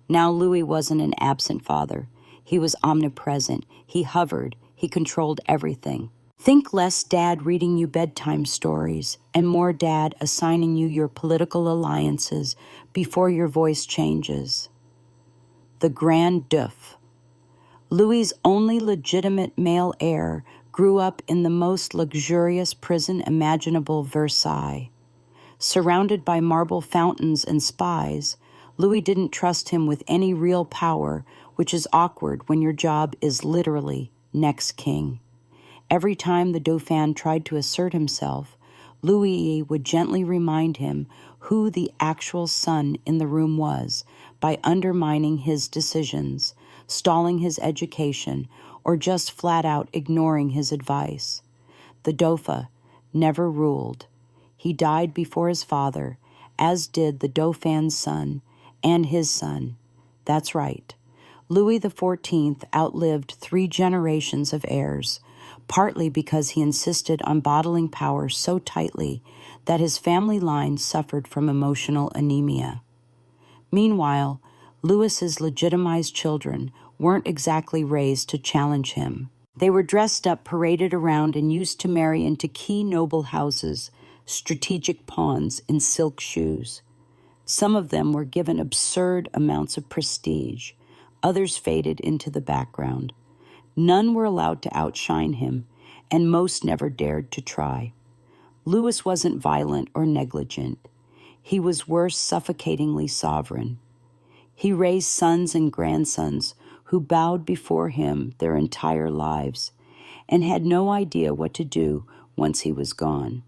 Now Louis wasn't an absent father. He was omnipresent. He hovered. He controlled everything. Think less dad reading you bedtime stories and more dad assigning you your political alliances before your voice changes. The Grand Duke. Louis's only legitimate male heir grew up in the most luxurious prison imaginable, Versailles. Surrounded by marble fountains and spies, Louis didn't trust him with any real power, which is awkward when your job is literally next king. Every time the Dauphin tried to assert himself, Louis would gently remind him who the actual son in the room was by undermining his decisions, stalling his education, or just flat out ignoring his advice. The Dauphin never ruled. He died before his father, as did the Dauphin's son and his son. That's right. Louis XIV outlived 3 generations of heirs, partly because he insisted on bottling power so tightly that his family line suffered from emotional anemia. Meanwhile, Louis's legitimized children weren't exactly raised to challenge him. They were dressed up, paraded around, and used to marry into key noble houses, strategic pawns in silk shoes. Some of them were given absurd amounts of prestige. Others faded into the background. None were allowed to outshine him, and most never dared to try. Louis wasn't violent or negligent. He was worse, suffocatingly sovereign. He raised sons and grandsons who bowed before him their entire lives and had no idea what to do once he was gone.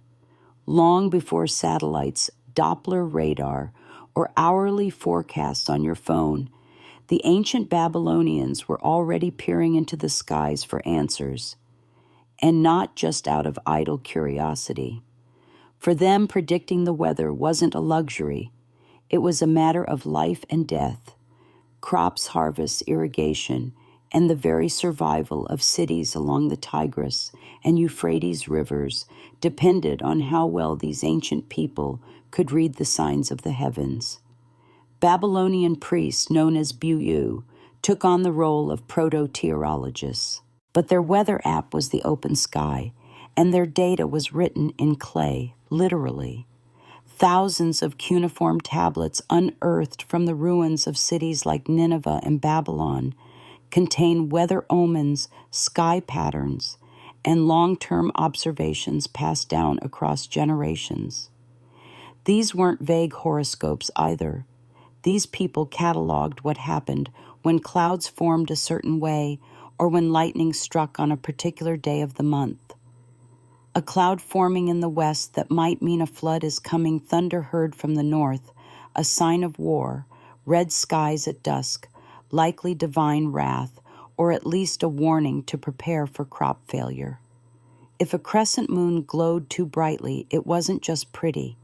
Long before satellites, Doppler radar, or hourly forecasts on your phone, the ancient Babylonians were already peering into the skies for answers, and not just out of idle curiosity. For them, predicting the weather wasn't a luxury. It was a matter of life and death. Crops, harvests, irrigation, and the very survival of cities along the Tigris and Euphrates rivers depended on how well these ancient people could read the signs of the heavens. Babylonian priests known as Buyu took on the role of proto-meteorologists, but their weather app was the open sky, and their data was written in clay, literally. Thousands of cuneiform tablets unearthed from the ruins of cities like Nineveh and Babylon contain weather omens, sky patterns, and long-term observations passed down across generations. These weren't vague horoscopes either. These people cataloged what happened when clouds formed a certain way or when lightning struck on a particular day of the month. A cloud forming in the west that might mean a flood is coming, thunder heard from the north, a sign of war, red skies at dusk, likely divine wrath, or at least a warning to prepare for crop failure. If a crescent moon glowed too brightly, it wasn't just pretty.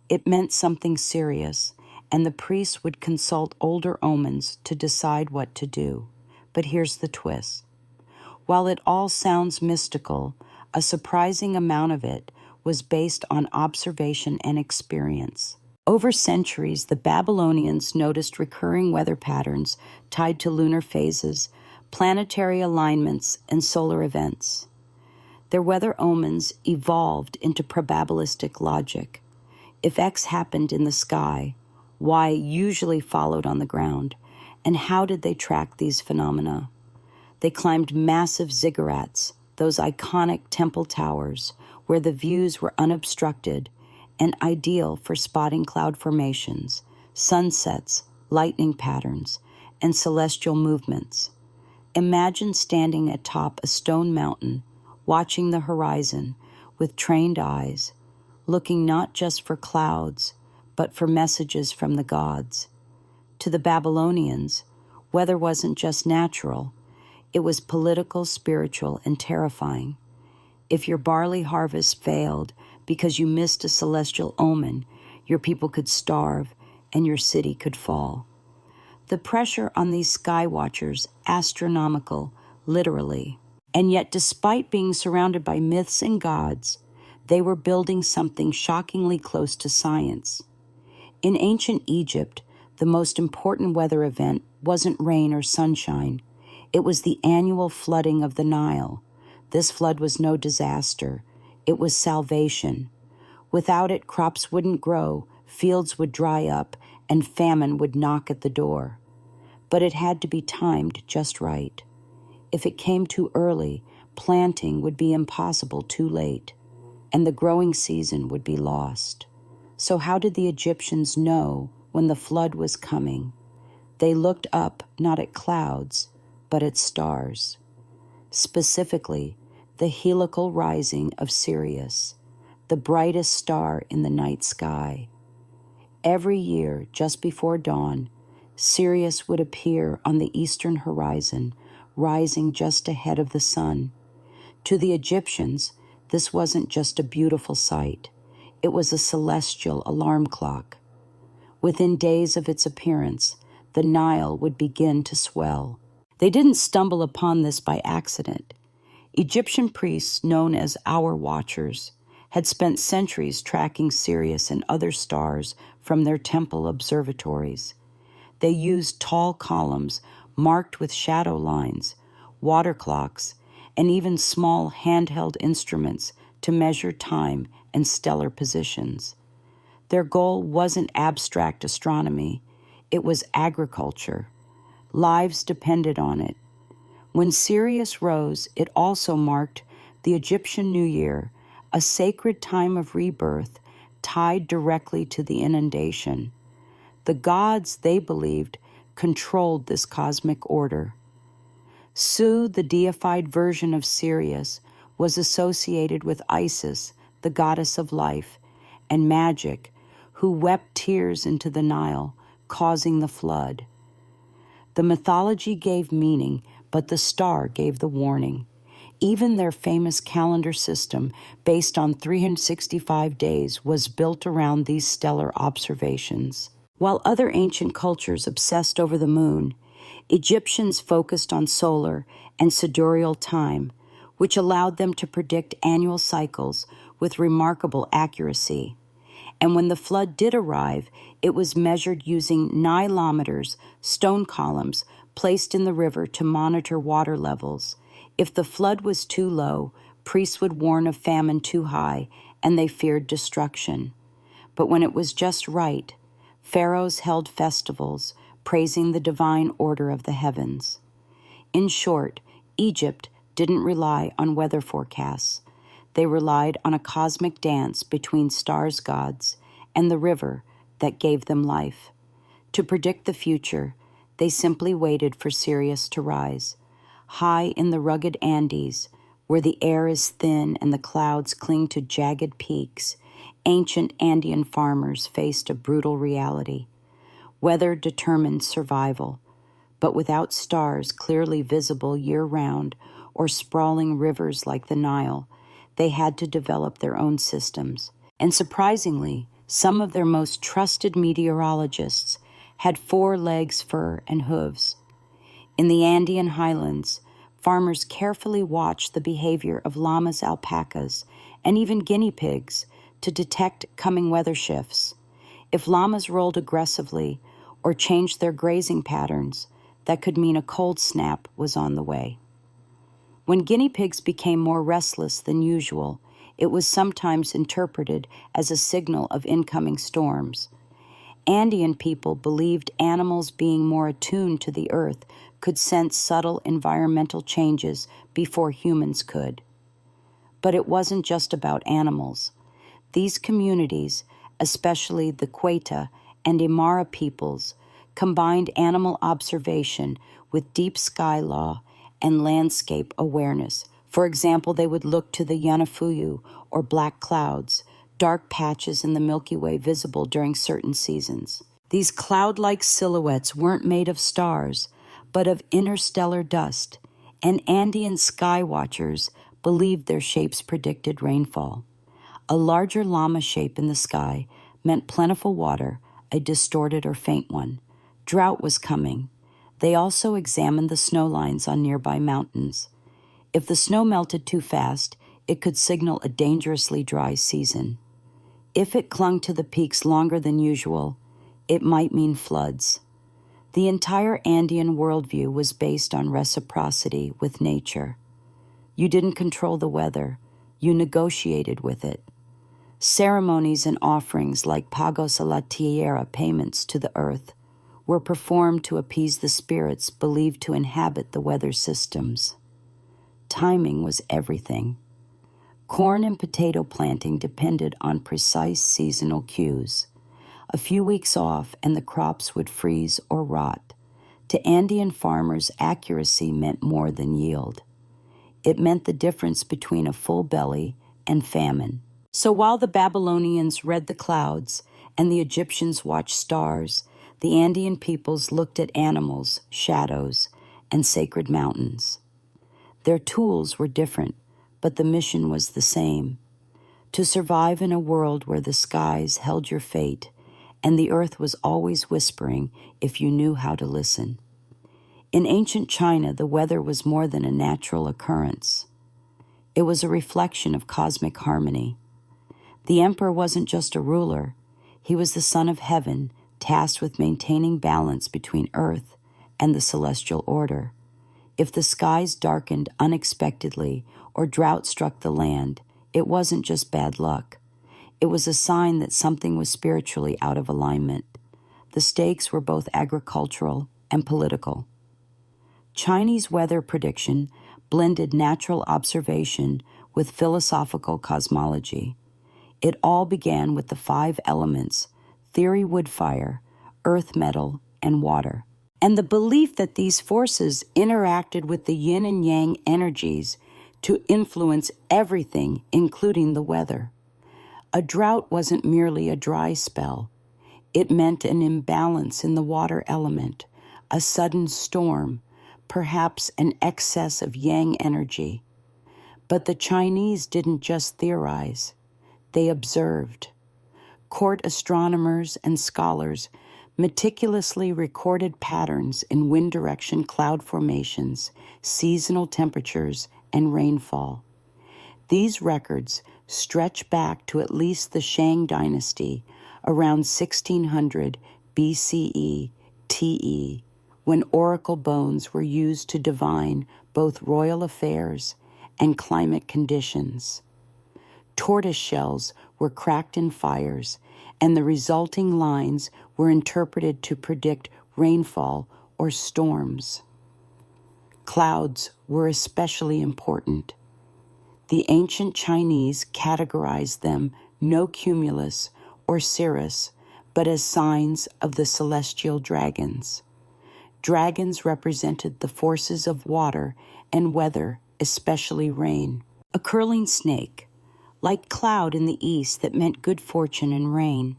It meant something serious, and the priests would consult older omens to decide what to do. But here's the twist. While it all sounds mystical, a surprising amount of it was based on observation and experience. Over centuries, the Babylonians noticed recurring weather patterns tied to lunar phases, planetary alignments, and solar events. Their weather omens evolved into probabilistic logic. If X happened in the sky, Y usually followed on the ground. And how did they track these phenomena? They climbed massive ziggurats, those iconic temple towers where the views were unobstructed and ideal for spotting cloud formations, sunsets, lightning patterns, and celestial movements. Imagine standing atop a stone mountain, watching the horizon with trained eyes, looking not just for clouds, but for messages from the gods. To the Babylonians, weather wasn't just natural. It was political, spiritual, and terrifying. If your barley harvest failed because you missed a celestial omen, your people could starve and your city could fall. The pressure on these sky watchers, astronomical, literally. And yet, despite being surrounded by myths and gods, they were building something shockingly close to science. In ancient Egypt, the most important weather event wasn't rain or sunshine. It was the annual flooding of the Nile. This flood was no disaster. It was salvation. Without it, crops wouldn't grow, fields would dry up, and famine would knock at the door. But it had to be timed just right. If it came too early, planting would be impossible too late, and the growing season would be lost. So how did the Egyptians know when the flood was coming? They looked up not at clouds, but at stars. Specifically, the heliacal rising of Sirius, the brightest star in the night sky. Every year, just before dawn, Sirius would appear on the eastern horizon, rising just ahead of the sun. To the Egyptians, this wasn't just a beautiful sight. It was a celestial alarm clock. Within days of its appearance, the Nile would begin to swell. They didn't stumble upon this by accident. Egyptian priests, known as hour watchers, had spent centuries tracking Sirius and other stars from their temple observatories. They used tall columns marked with shadow lines, water clocks, and even small handheld instruments to measure time and stellar positions. Their goal wasn't abstract astronomy, it was agriculture. Lives depended on it. When Sirius rose, it also marked the Egyptian New Year, a sacred time of rebirth tied directly to the inundation. The gods, they believed, controlled this cosmic order. Su, the deified version of Sirius, was associated with Isis, the goddess of life, and magic, who wept tears into the Nile, causing the flood. The mythology gave meaning, but the star gave the warning. Even their famous calendar system, based on 365 days, was built around these stellar observations. While other ancient cultures obsessed over the moon, Egyptians focused on solar and sidereal time, which allowed them to predict annual cycles with remarkable accuracy. And when the flood did arrive, it was measured using nilometers, stone columns, placed in the river to monitor water levels. If the flood was too low, priests would warn of famine too high, and they feared destruction. But when it was just right, pharaohs held festivals, praising the divine order of the heavens. In short, Egypt didn't rely on weather forecasts. They relied on a cosmic dance between stars gods and the river that gave them life. To predict the future, they simply waited for Sirius to rise. High in the rugged Andes, where the air is thin and the clouds cling to jagged peaks, ancient Andean farmers faced a brutal reality. Weather determined survival, but without stars clearly visible year-round or sprawling rivers like the Nile, they had to develop their own systems. And surprisingly, some of their most trusted meteorologists had 4 legs, fur, and hooves. In the Andean highlands, farmers carefully watched the behavior of llamas, alpacas, and even guinea pigs to detect coming weather shifts. If llamas rolled aggressively or changed their grazing patterns, that could mean a cold snap was on the way. When guinea pigs became more restless than usual, it was sometimes interpreted as a signal of incoming storms. Andean people believed animals being more attuned to the earth could sense subtle environmental changes before humans could. But it wasn't just about animals. These communities, especially the Queta and Aymara peoples, combined animal observation with deep sky law and landscape awareness. For example, they would look to the Yanafuyu, or black clouds, dark patches in the Milky Way visible during certain seasons. These cloud-like silhouettes weren't made of stars, but of interstellar dust, and Andean sky watchers believed their shapes predicted rainfall. A larger llama shape in the sky meant plentiful water, a distorted or faint one. Drought was coming. They also examined the snow lines on nearby mountains. If the snow melted too fast, it could signal a dangerously dry season. If it clung to the peaks longer than usual, it might mean floods. The entire Andean worldview was based on reciprocity with nature. You didn't control the weather, you negotiated with it. Ceremonies and offerings like pagos a la tierra, payments to the earth, were performed to appease the spirits believed to inhabit the weather systems. Timing was everything. Corn and potato planting depended on precise seasonal cues. A few weeks off and the crops would freeze or rot. To Andean farmers, accuracy meant more than yield. It meant the difference between a full belly and famine. So while the Babylonians read the clouds and the Egyptians watched stars, the Andean peoples looked at animals, shadows, and sacred mountains. Their tools were different, but the mission was the same: to survive in a world where the skies held your fate and the earth was always whispering if you knew how to listen. In ancient China, the weather was more than a natural occurrence. It was a reflection of cosmic harmony. The emperor wasn't just a ruler. He was the son of heaven, tasked with maintaining balance between earth and the celestial order. If the skies darkened unexpectedly or drought struck the land, it wasn't just bad luck. It was a sign that something was spiritually out of alignment. The stakes were both agricultural and political. Chinese weather prediction blended natural observation with philosophical cosmology. It all began with the 5 elements: theory wood fire, earth metal, and water, and the belief that these forces interacted with the yin and yang energies to influence everything, including the weather. A drought wasn't merely a dry spell. It meant an imbalance in the water element, a sudden storm, perhaps an excess of yang energy. But the Chinese didn't just theorize. They observed. Court astronomers and scholars meticulously recorded patterns in wind direction, cloud formations, seasonal temperatures, and rainfall. These records stretch back to at least the Shang dynasty around 1600 BCE TE, when oracle bones were used to divine both royal affairs and climate conditions. Tortoise shells were cracked in fires, and the resulting lines were interpreted to predict rainfall or storms. Clouds were especially important. The ancient Chinese categorized them no cumulus or cirrus, but as signs of the celestial dragons. Dragons represented the forces of water and weather, especially rain. A curling snake, like cloud in the east that meant good fortune and rain.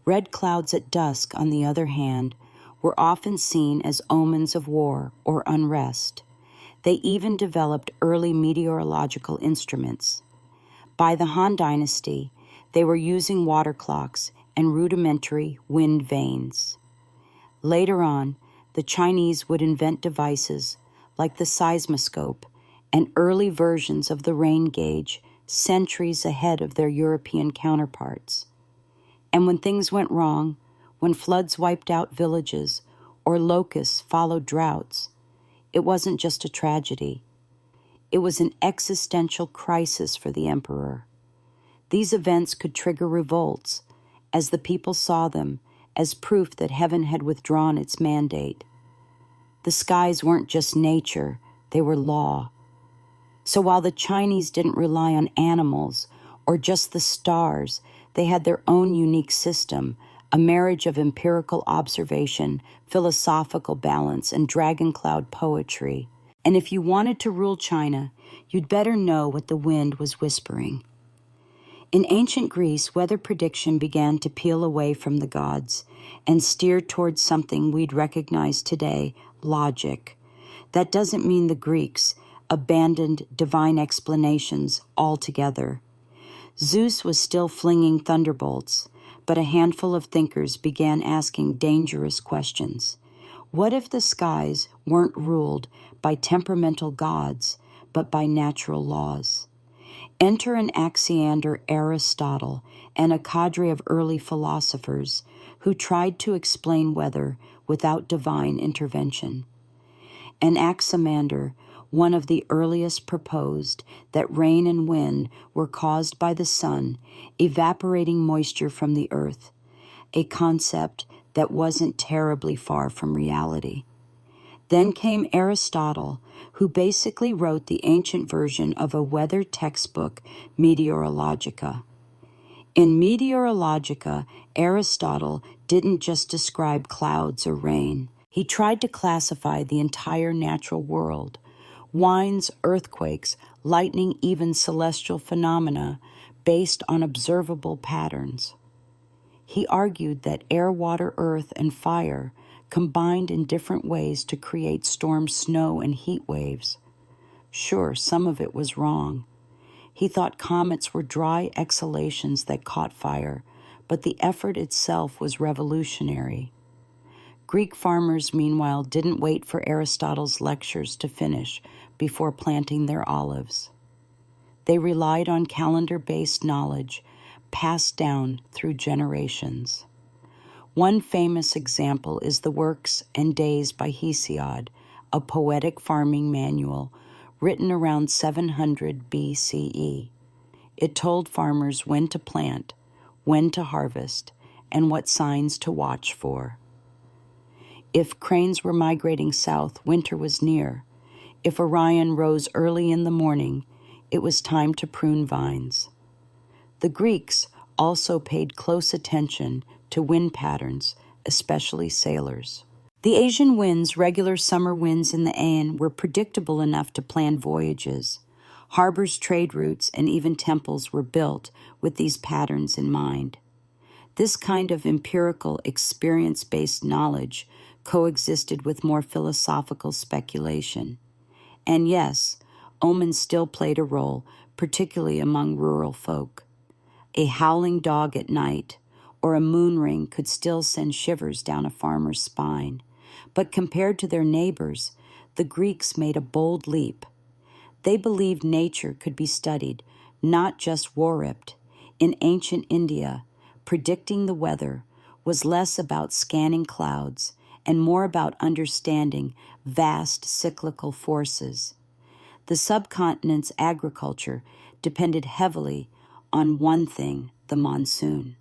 Red clouds at dusk, on the other hand, were often seen as omens of war or unrest. They even developed early meteorological instruments. By the Han Dynasty, they were using water clocks and rudimentary wind vanes. Later on, the Chinese would invent devices like the seismoscope and early versions of the rain gauge centuries ahead of their European counterparts. And when things went wrong, when floods wiped out villages or locusts followed droughts, it wasn't just a tragedy. It was an existential crisis for the emperor. These events could trigger revolts, as the people saw them as proof that heaven had withdrawn its mandate. The skies weren't just nature, they were law. So while the Chinese didn't rely on animals or just the stars, they had their own unique system, a marriage of empirical observation, philosophical balance, and dragon cloud poetry. And if you wanted to rule China, you'd better know what the wind was whispering. In ancient Greece, weather prediction began to peel away from the gods and steer towards something we'd recognize today, logic. That doesn't mean the Greeks abandoned divine explanations altogether. Zeus was still flinging thunderbolts, but a handful of thinkers began asking dangerous questions. What if the skies weren't ruled by temperamental gods, but by natural laws. Enter Anaximander, Aristotle, and a cadre of early philosophers who tried to explain weather without divine intervention. Anaximander, one of the earliest, proposed that rain and wind were caused by the sun evaporating moisture from the earth, a concept that wasn't terribly far from reality. Then came Aristotle, who basically wrote the ancient version of a weather textbook, Meteorologica. In Meteorologica, Aristotle didn't just describe clouds or rain. He tried to classify the entire natural world: winds, earthquakes, lightning, even celestial phenomena, based on observable patterns. He argued that air, water, earth, and fire combined in different ways to create storm, snow, and heat waves. Sure, some of it was wrong. He thought comets were dry exhalations that caught fire, but the effort itself was revolutionary. Greek farmers, meanwhile, didn't wait for Aristotle's lectures to finish before planting their olives. They relied on calendar-based knowledge passed down through generations. One famous example is the Works and Days by Hesiod, a poetic farming manual written around 700 BCE. It told farmers when to plant, when to harvest, and what signs to watch for. If cranes were migrating south, winter was near. If Orion rose early in the morning, it was time to prune vines. The Greeks also paid close attention to wind patterns, especially sailors. The Asian winds, regular summer winds in the Aeon, were predictable enough to plan voyages. Harbors, trade routes, and even temples were built with these patterns in mind. This kind of empirical, experience-based knowledge coexisted with more philosophical speculation. And yes, omens still played a role, particularly among rural folk. A howling dog at night or a moon ring could still send shivers down a farmer's spine. But compared to their neighbors, the Greeks made a bold leap. They believed nature could be studied, not just warped. In ancient India, predicting the weather was less about scanning clouds and more about understanding vast cyclical forces. The subcontinent's agriculture depended heavily on one thing, the monsoon.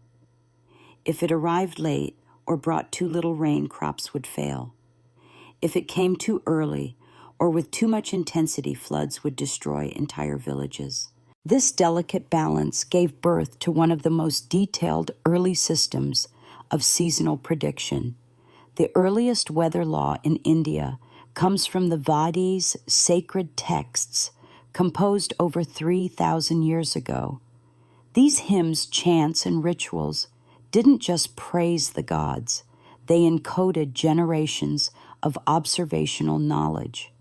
If it arrived late or brought too little rain, crops would fail. If it came too early or with too much intensity, floods would destroy entire villages. This delicate balance gave birth to one of the most detailed early systems of seasonal prediction. The earliest weather law in India comes from the Vedas, sacred texts composed over 3,000 years ago. These hymns, chants, and rituals didn't just praise the gods, they encoded generations of observational knowledge.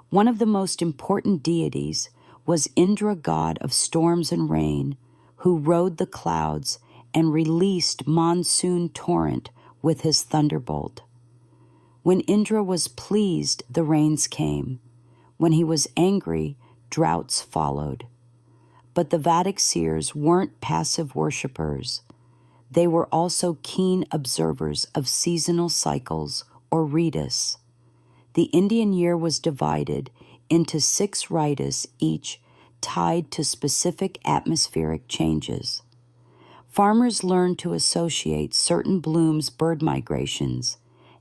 One of the most important deities was Indra, god of storms and rain, who rode the clouds and released monsoon torrent with his thunderbolt. When Indra was pleased, the rains came. When he was angry, droughts followed. But the Vedic seers weren't passive worshippers. They were also keen observers of seasonal cycles, or ritus. The Indian year was divided into 6 ritus, each tied to specific atmospheric changes. Farmers learned to associate certain blooms, bird migrations,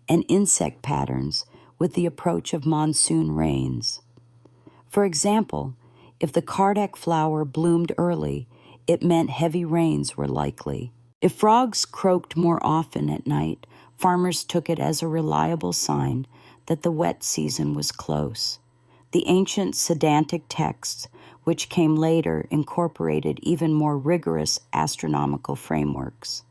and insect patterns with the approach of monsoon rains. For example, if the Kardak flower bloomed early, it meant heavy rains were likely. If frogs croaked more often at night, farmers took it as a reliable sign that the wet season was close. The ancient Siddhantic texts, which came later, incorporated even more rigorous astronomical frameworks.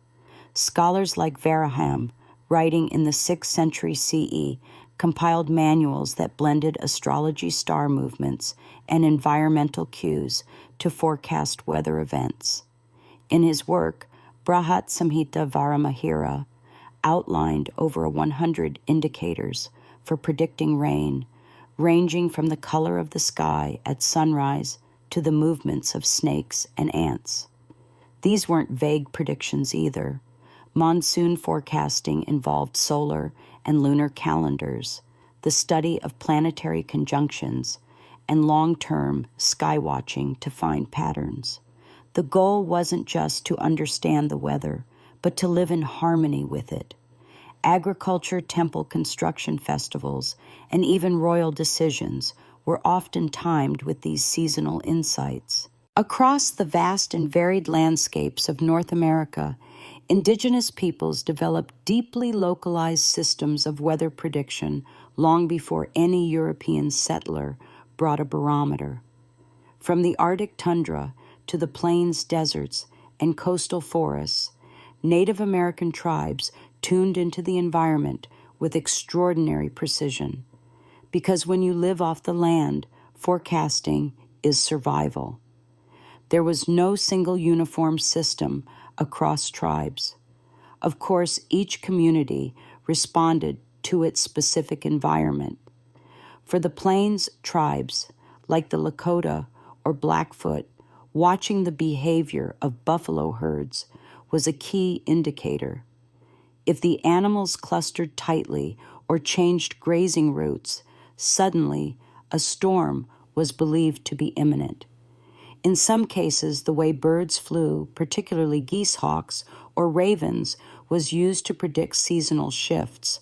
Scholars like Varaham, writing in the 6th century CE, compiled manuals that blended astrology, star movements, and environmental cues to forecast weather events. In his work, Brihat Samhita Varamahira outlined over 100 indicators for predicting rain, ranging from the color of the sky at sunrise to the movements of snakes and ants. These weren't vague predictions either. Monsoon forecasting involved solar and lunar calendars, the study of planetary conjunctions, and long-term sky watching to find patterns. The goal wasn't just to understand the weather, but to live in harmony with it. Agriculture, temple construction festivals, and even royal decisions were often timed with these seasonal insights. Across the vast and varied landscapes of North America, indigenous peoples developed deeply localized systems of weather prediction long before any European settler brought a barometer. From the Arctic tundra to the plains deserts and coastal forests, Native American tribes tuned into the environment with extraordinary precision. Because when you live off the land, forecasting is survival. There was no single uniform system across tribes. Of course, each community responded to its specific environment. For the Plains tribes, like the Lakota or Blackfoot, watching the behavior of buffalo herds was a key indicator. If the animals clustered tightly or changed grazing routes, suddenly a storm was believed to be imminent. In some cases, the way birds flew, particularly geese-hawks or ravens, was used to predict seasonal shifts.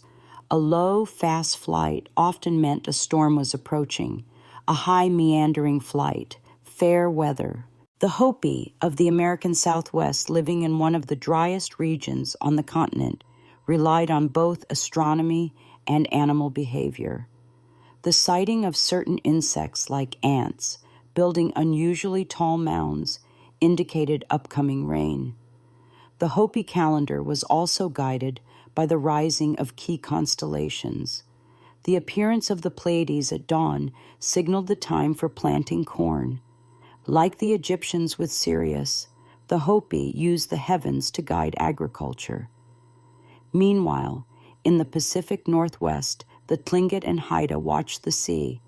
A low, fast flight often meant a storm was approaching, a high, meandering flight, fair weather. The Hopi of the American Southwest, living in one of the driest regions on the continent, relied on both astronomy and animal behavior. The sighting of certain insects like ants building unusually tall mounds indicated upcoming rain. The Hopi calendar was also guided by the rising of key constellations. The appearance of the Pleiades at dawn signaled the time for planting corn. Like the Egyptians with Sirius, the Hopi used the heavens to guide agriculture. Meanwhile, in the Pacific Northwest, the Tlingit and Haida watched the sea.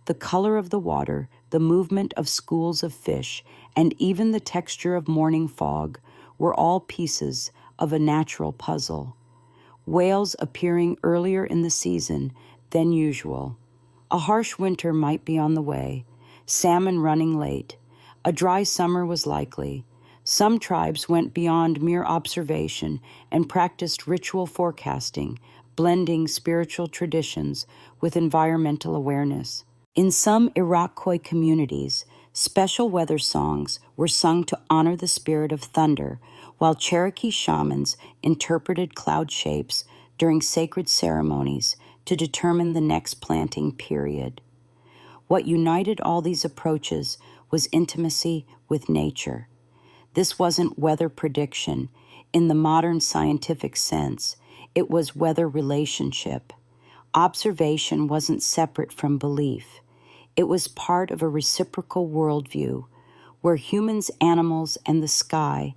The color of the water, the movement of schools of fish, and even the texture of morning fog were all pieces of a natural puzzle. Whales appearing earlier in the season than usual. A harsh winter might be on the way, salmon running late. A dry summer was likely. Some tribes went beyond mere observation and practiced ritual forecasting, blending spiritual traditions with environmental awareness. In some Iroquois communities, special weather songs were sung to honor the spirit of thunder, while Cherokee shamans interpreted cloud shapes during sacred ceremonies to determine the next planting period. What united all these approaches was intimacy with nature. This wasn't weather prediction in the modern scientific sense. It was weather relationship. Observation wasn't separate from belief. It was part of a reciprocal worldview where humans, animals, and the sky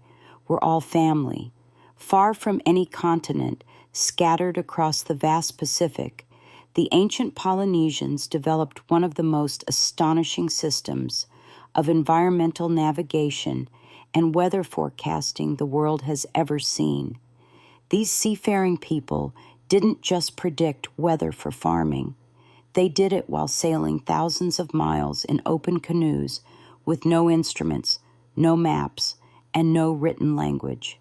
were all family. Far from any continent, scattered across the vast Pacific, the ancient Polynesians developed one of the most astonishing systems of environmental navigation and weather forecasting the world has ever seen. These seafaring people didn't just predict weather for farming. They did it while sailing thousands of miles in open canoes with no instruments, no maps, and no written language.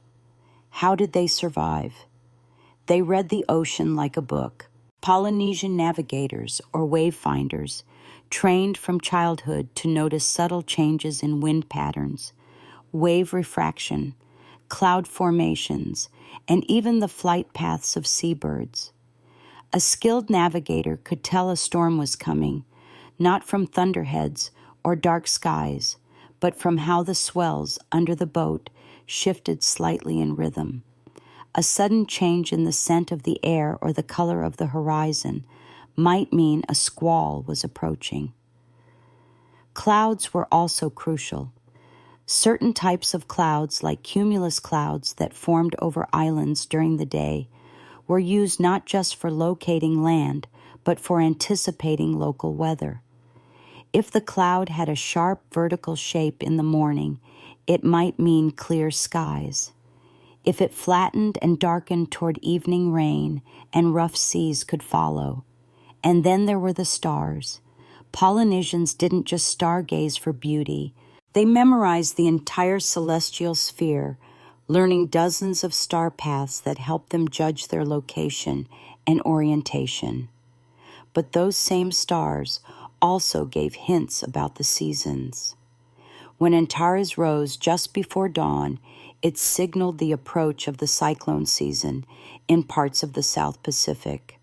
How did they survive? They read the ocean like a book. Polynesian navigators or wayfinders, trained from childhood to notice subtle changes in wind patterns, wave refraction, cloud formations, and even the flight paths of seabirds. A skilled navigator could tell a storm was coming, not from thunderheads or dark skies, but from how the swells under the boat shifted slightly in rhythm. A sudden change in the scent of the air or the color of the horizon might mean a squall was approaching. Clouds were also crucial. Certain types of clouds, like cumulus clouds that formed over islands during the day, were used not just for locating land, but for anticipating local weather. If the cloud had a sharp vertical shape in the morning, it might mean clear skies. If it flattened and darkened toward evening, rain and rough seas could follow. And then there were the stars. Polynesians didn't just stargaze for beauty. They memorized the entire celestial sphere, learning dozens of star paths that helped them judge their location and orientation. But those same stars also gave hints about the seasons. When Antares rose just before dawn, it signaled the approach of the cyclone season in parts of the South Pacific.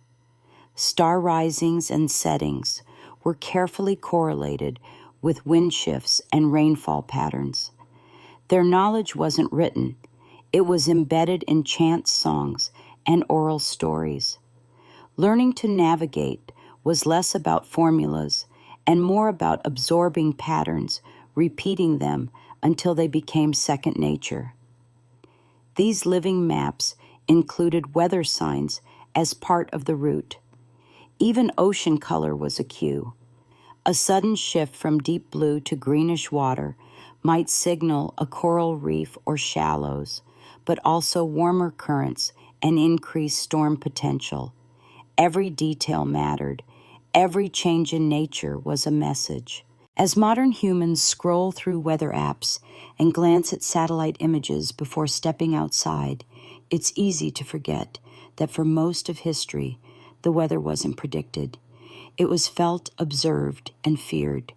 Star risings and settings were carefully correlated with wind shifts and rainfall patterns. Their knowledge wasn't written. It was embedded in chant songs and oral stories. Learning to navigate was less about formulas and more about absorbing patterns, repeating them until they became second nature. These living maps included weather signs as part of the route. Even ocean color was a cue. A sudden shift from deep blue to greenish water might signal a coral reef or shallows, but also warmer currents and increased storm potential. Every detail mattered. Every change in nature was a message. As modern humans scroll through weather apps and glance at satellite images before stepping outside, it's easy to forget that for most of history, the weather wasn't predicted. It was felt, observed, and feared.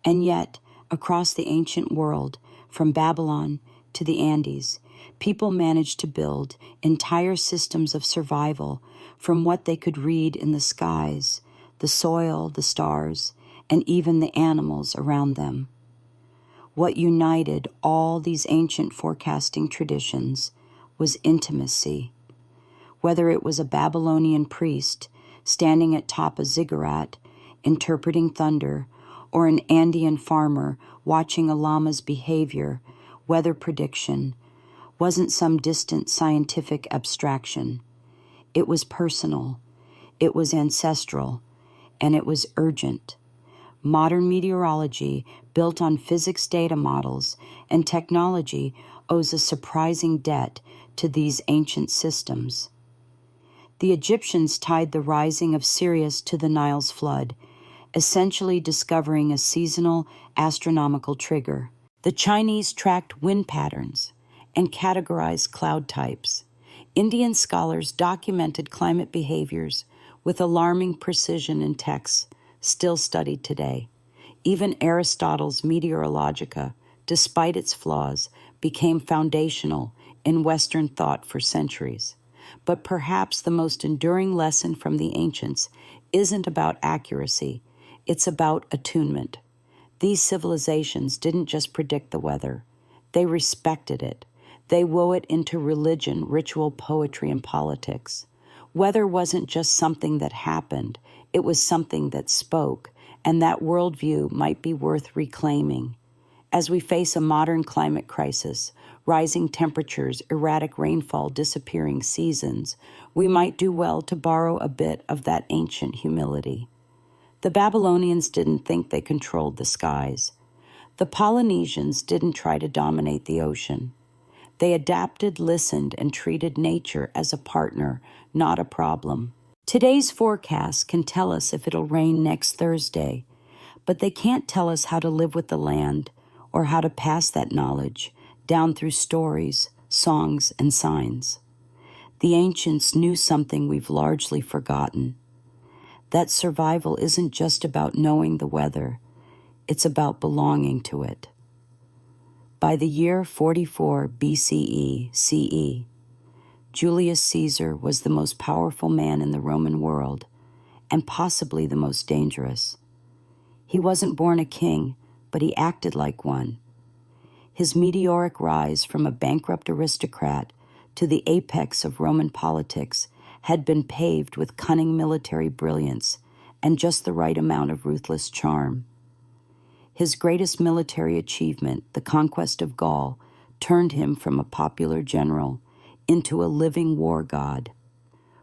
And yet, across the ancient world, from Babylon to the Andes, people managed to build entire systems of survival from what they could read in the skies, the soil, the stars, and even the animals around them. What united all these ancient forecasting traditions was intimacy. Whether it was a Babylonian priest standing atop a ziggurat, interpreting thunder, or an Andean farmer watching a llama's behavior, weather prediction wasn't some distant scientific abstraction. It was personal, it was ancestral, and it was urgent. Modern meteorology, built on physics data models and technology, owes a surprising debt to these ancient systems. The Egyptians tied the rising of Sirius to the Nile's flood, essentially discovering a seasonal astronomical trigger. The Chinese tracked wind patterns and categorized cloud types. Indian scholars documented climate behaviors with alarming precision in texts still studied today. Even Aristotle's Meteorologica, despite its flaws, became foundational in Western thought for centuries. But perhaps the most enduring lesson from the ancients isn't about accuracy, it's about attunement. These civilizations didn't just predict the weather, they respected it. They wove it into religion, ritual, poetry, and politics. Weather wasn't just something that happened, it was something that spoke, and that worldview might be worth reclaiming. As we face a modern climate crisis, rising temperatures, erratic rainfall, disappearing seasons, we might do well to borrow a bit of that ancient humility. The Babylonians didn't think they controlled the skies. The Polynesians didn't try to dominate the ocean. They adapted, listened, and treated nature as a partner, not a problem. Today's forecast can tell us if it'll rain next Thursday, but they can't tell us how to live with the land or how to pass that knowledge down through stories, songs, and signs. The ancients knew something we've largely forgotten. That survival isn't just about knowing the weather, it's about belonging to it. By the year 44 BCE CE, Julius Caesar was the most powerful man in the Roman world, and possibly the most dangerous. He wasn't born a king, but he acted like one. His meteoric rise from a bankrupt aristocrat to the apex of Roman politics had been paved with cunning military brilliance and just the right amount of ruthless charm. His greatest military achievement, the conquest of Gaul, turned him from a popular general into a living war god.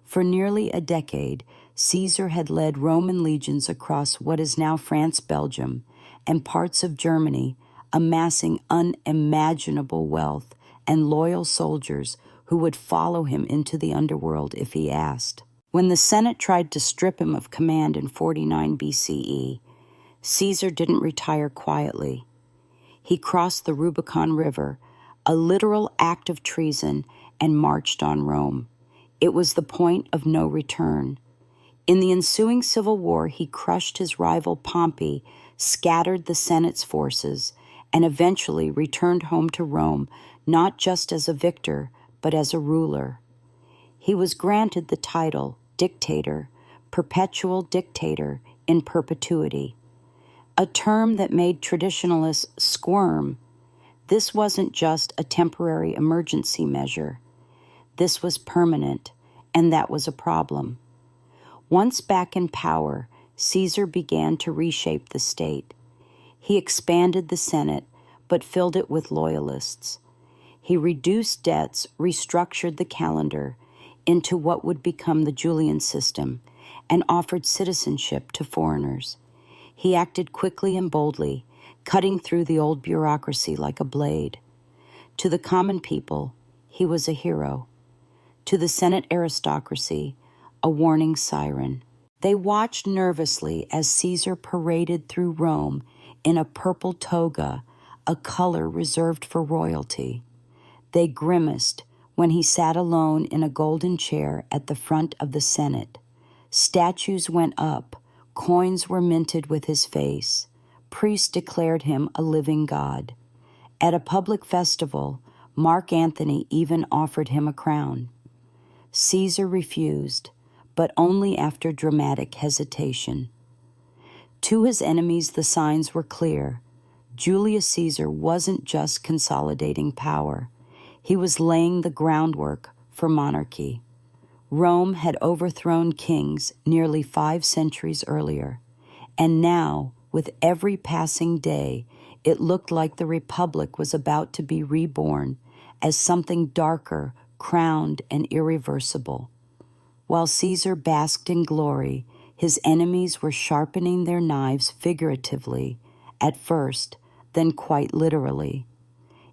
For nearly a decade, Caesar had led Roman legions across what is now France-Belgium and parts of Germany, amassing unimaginable wealth and loyal soldiers who would follow him into the underworld if he asked. When the Senate tried to strip him of command in 49 BCE, Caesar didn't retire quietly. He crossed the Rubicon River, a literal act of treason, and marched on Rome. It was the point of no return. In the ensuing civil war, he crushed his rival Pompey, scattered the Senate's forces, and eventually returned home to Rome not just as a victor, but as a ruler. He was granted the title dictator, perpetual dictator in perpetuity, a term that made traditionalists squirm. This wasn't just a temporary emergency measure. This was permanent, and that was a problem. Once back in power, Caesar began to reshape the state. He expanded the Senate, but filled it with loyalists. He reduced debts, restructured the calendar into what would become the Julian system, and offered citizenship to foreigners. He acted quickly and boldly, cutting through the old bureaucracy like a blade. To the common people, he was a hero. To the Senate aristocracy, a warning siren. They watched nervously as Caesar paraded through Rome in a purple toga, a color reserved for royalty. They grimaced when he sat alone in a golden chair at the front of the Senate. Statues went up, coins were minted with his face. Priests declared him a living god. At a public festival, Mark Antony even offered him a crown. Caesar refused, but only after dramatic hesitation. To his enemies, the signs were clear. Julius Caesar wasn't just consolidating power. He was laying the groundwork for monarchy. Rome had overthrown kings nearly 5 centuries earlier, and now, with every passing day, it looked like the Republic was about to be reborn as something darker, crowned, and irreversible. While Caesar basked in glory, his enemies were sharpening their knives figuratively, at first, then quite literally.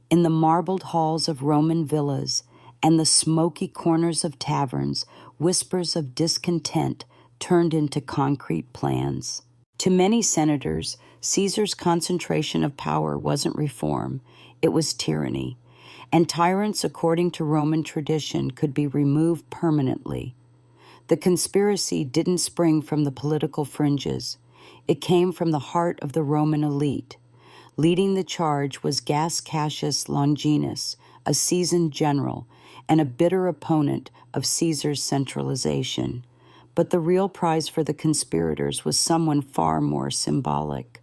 In the marbled halls of Roman villas and the smoky corners of taverns, whispers of discontent turned into concrete plans. To many senators, Caesar's concentration of power wasn't reform, it was tyranny, and tyrants, according to Roman tradition, could be removed permanently. The conspiracy didn't spring from the political fringes. It came from the heart of the Roman elite. Leading the charge was Gaius Cassius Longinus, a seasoned general and a bitter opponent of Caesar's centralization. But the real prize for the conspirators was someone far more symbolic.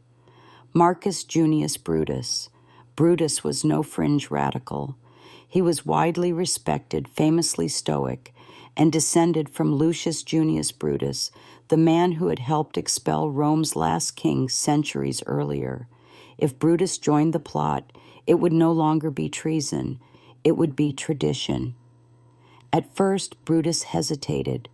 Marcus Junius Brutus. Brutus was no fringe radical. He was widely respected, famously stoic, and descended from Lucius Junius Brutus, the man who had helped expel Rome's last king centuries earlier. If Brutus joined the plot, it would no longer be treason. It would be tradition. At first, Brutus hesitated.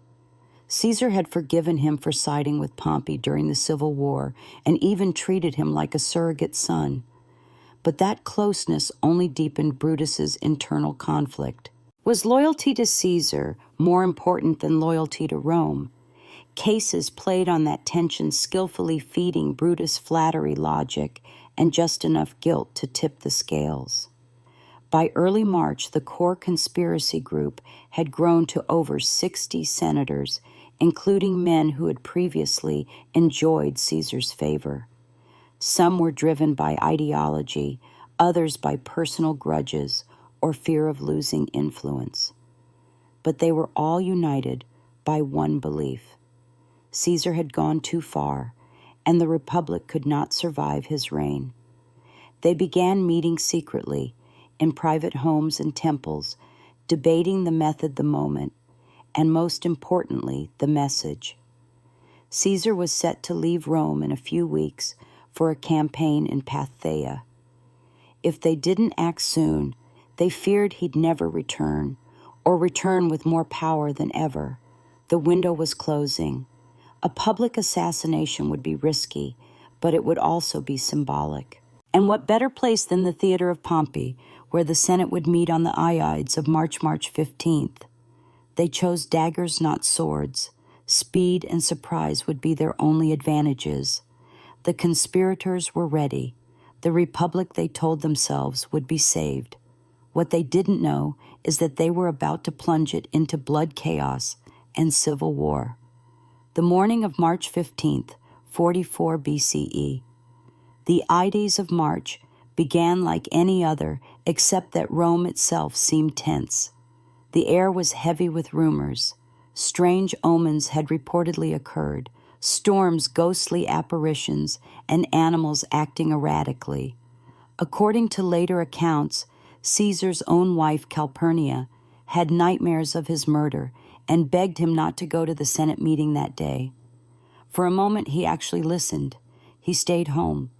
Caesar had forgiven him for siding with Pompey during the Civil War and even treated him like a surrogate son. But that closeness only deepened Brutus's internal conflict. Was loyalty to Caesar more important than loyalty to Rome? Cases played on that tension, skillfully feeding Brutus' flattery logic and just enough guilt to tip the scales. By early March, the core conspiracy group had grown to over 60 senators, including men who had previously enjoyed Caesar's favor. Some were driven by ideology, others by personal grudges or fear of losing influence. But they were all united by one belief. Caesar had gone too far, and the Republic could not survive his reign. They began meeting secretly in private homes and temples, debating the method, the moment, and most importantly, the message. Caesar was set to leave Rome in a few weeks for a campaign in Parthia. If they didn't act soon, they feared he'd never return, or return with more power than ever. The window was closing. A public assassination would be risky, but it would also be symbolic. And what better place than the theater of Pompey, where the Senate would meet on the Ides of March 15th? They chose daggers, not swords. Speed and surprise would be their only advantages. The conspirators were ready. The republic, they told themselves, would be saved. What they didn't know is that they were about to plunge it into blood chaos and civil war. The morning of March 15th, 44 BCE, the Ides of March began like any other, except that Rome itself seemed tense. The air was heavy with rumors. Strange omens had reportedly occurred, storms, ghostly apparitions, and animals acting erratically. According to later accounts, Caesar's own wife, Calpurnia, had nightmares of his murder and begged him not to go to the Senate meeting that day. For a moment, he actually listened. He stayed home,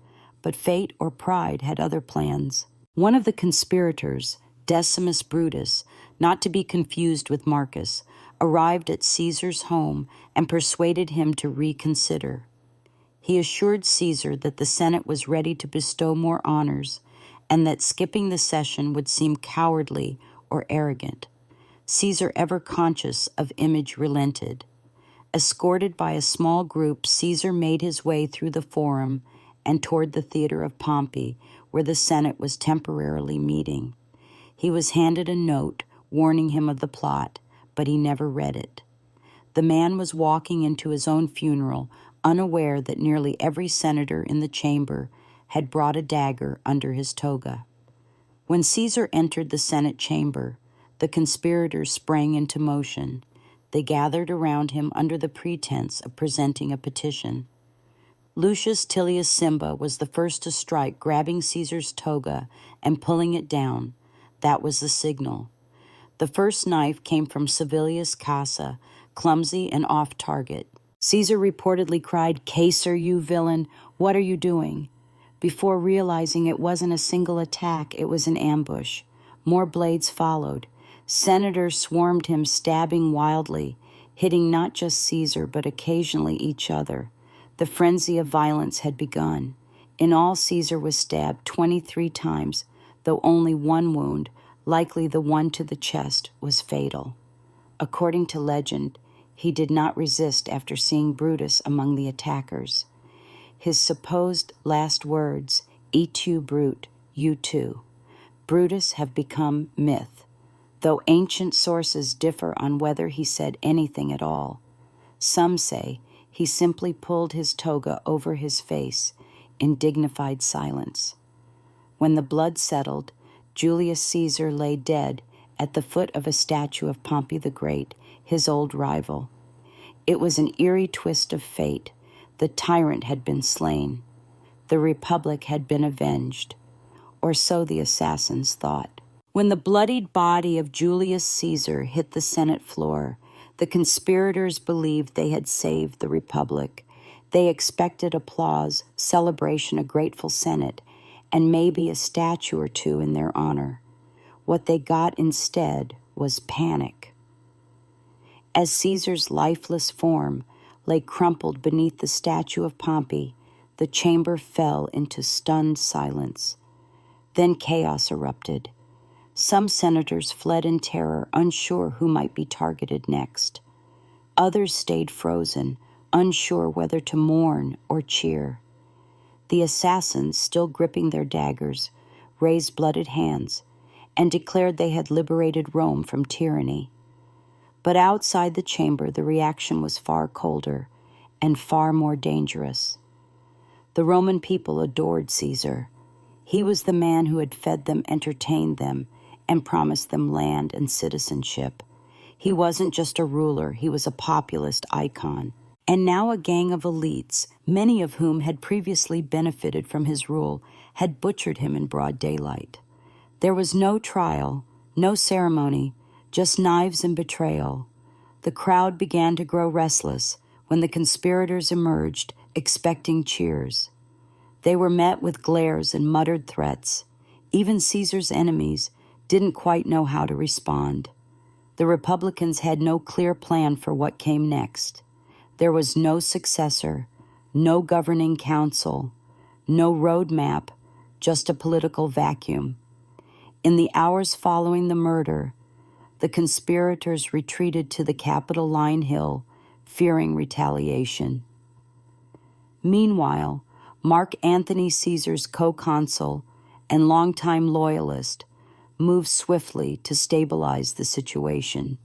but fate or pride had other plans. One of the conspirators, Decimus Brutus, not to be confused with Marcus, arrived at Caesar's home and persuaded him to reconsider. He assured Caesar that the Senate was ready to bestow more honors and that skipping the session would seem cowardly or arrogant. Caesar, ever conscious of image, relented. Escorted by a small group, Caesar made his way through the Forum and toward the theater of Pompey, where the Senate was temporarily meeting. He was handed a note warning him of the plot, but he never read it. The man was walking into his own funeral, unaware that nearly every senator in the chamber had brought a dagger under his toga. When Caesar entered the Senate chamber, the conspirators sprang into motion. They gathered around him under the pretense of presenting a petition. Lucius Tullius Cimber was the first to strike, grabbing Caesar's toga and pulling it down. That was the signal. The first knife came from Servilius Casa, clumsy and off target. Caesar reportedly cried, "Caesar, you villain, what are you doing?" Before realizing it wasn't a single attack, it was an ambush. More blades followed. Senators swarmed him, stabbing wildly, hitting not just Caesar, but occasionally each other. The frenzy of violence had begun. In all, Caesar was stabbed 23 times, though only one wound, likely the one to the chest, was fatal. According to legend, he did not resist after seeing Brutus among the attackers. His supposed last words, "Et tu, Brute, you too." Brutus have become myth, though ancient sources differ on whether he said anything at all. Some say he simply pulled his toga over his face in dignified silence. When the blood settled, Julius Caesar lay dead at the foot of a statue of Pompey the Great, his old rival. It was an eerie twist of fate. The tyrant had been slain. The republic had been avenged, or so the assassins thought. When the bloodied body of Julius Caesar hit the Senate floor, the conspirators believed they had saved the republic. They expected applause, celebration, a grateful Senate, and maybe a statue or two in their honor. What they got instead was panic. As Caesar's lifeless form lay crumpled beneath the statue of Pompey, the chamber fell into stunned silence. Then chaos erupted. Some senators fled in terror, unsure who might be targeted next. Others stayed frozen, unsure whether to mourn or cheer. The assassins, still gripping their daggers, raised blooded hands and declared they had liberated Rome from tyranny. But outside the chamber, the reaction was far colder and far more dangerous. The Roman people adored Caesar. He was the man who had fed them, entertained them, and promised them land and citizenship. He wasn't just a ruler, he was a populist icon. And now a gang of elites, many of whom had previously benefited from his rule, had butchered him in broad daylight. There was no trial, no ceremony, just knives and betrayal. The crowd began to grow restless when the conspirators emerged, expecting cheers. They were met with glares and muttered threats. Even Caesar's enemies didn't quite know how to respond. The Republicans had no clear plan for what came next. There was no successor, no governing council, no roadmap, just a political vacuum. In the hours following the murder, the conspirators retreated to the Capitol Line Hill, fearing retaliation. Meanwhile, Mark Antony Caesar's co-consul and longtime loyalist moved swiftly to stabilize the situation.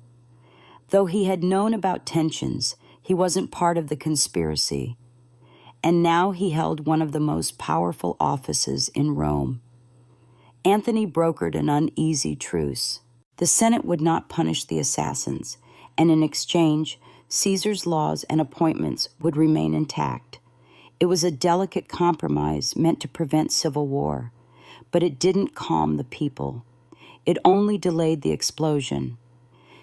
Though he had known about tensions, he wasn't part of the conspiracy, and now he held one of the most powerful offices in Rome. Antony brokered an uneasy truce. The Senate would not punish the assassins, and in exchange, Caesar's laws and appointments would remain intact. It was a delicate compromise meant to prevent civil war, but it didn't calm the people. It only delayed the explosion.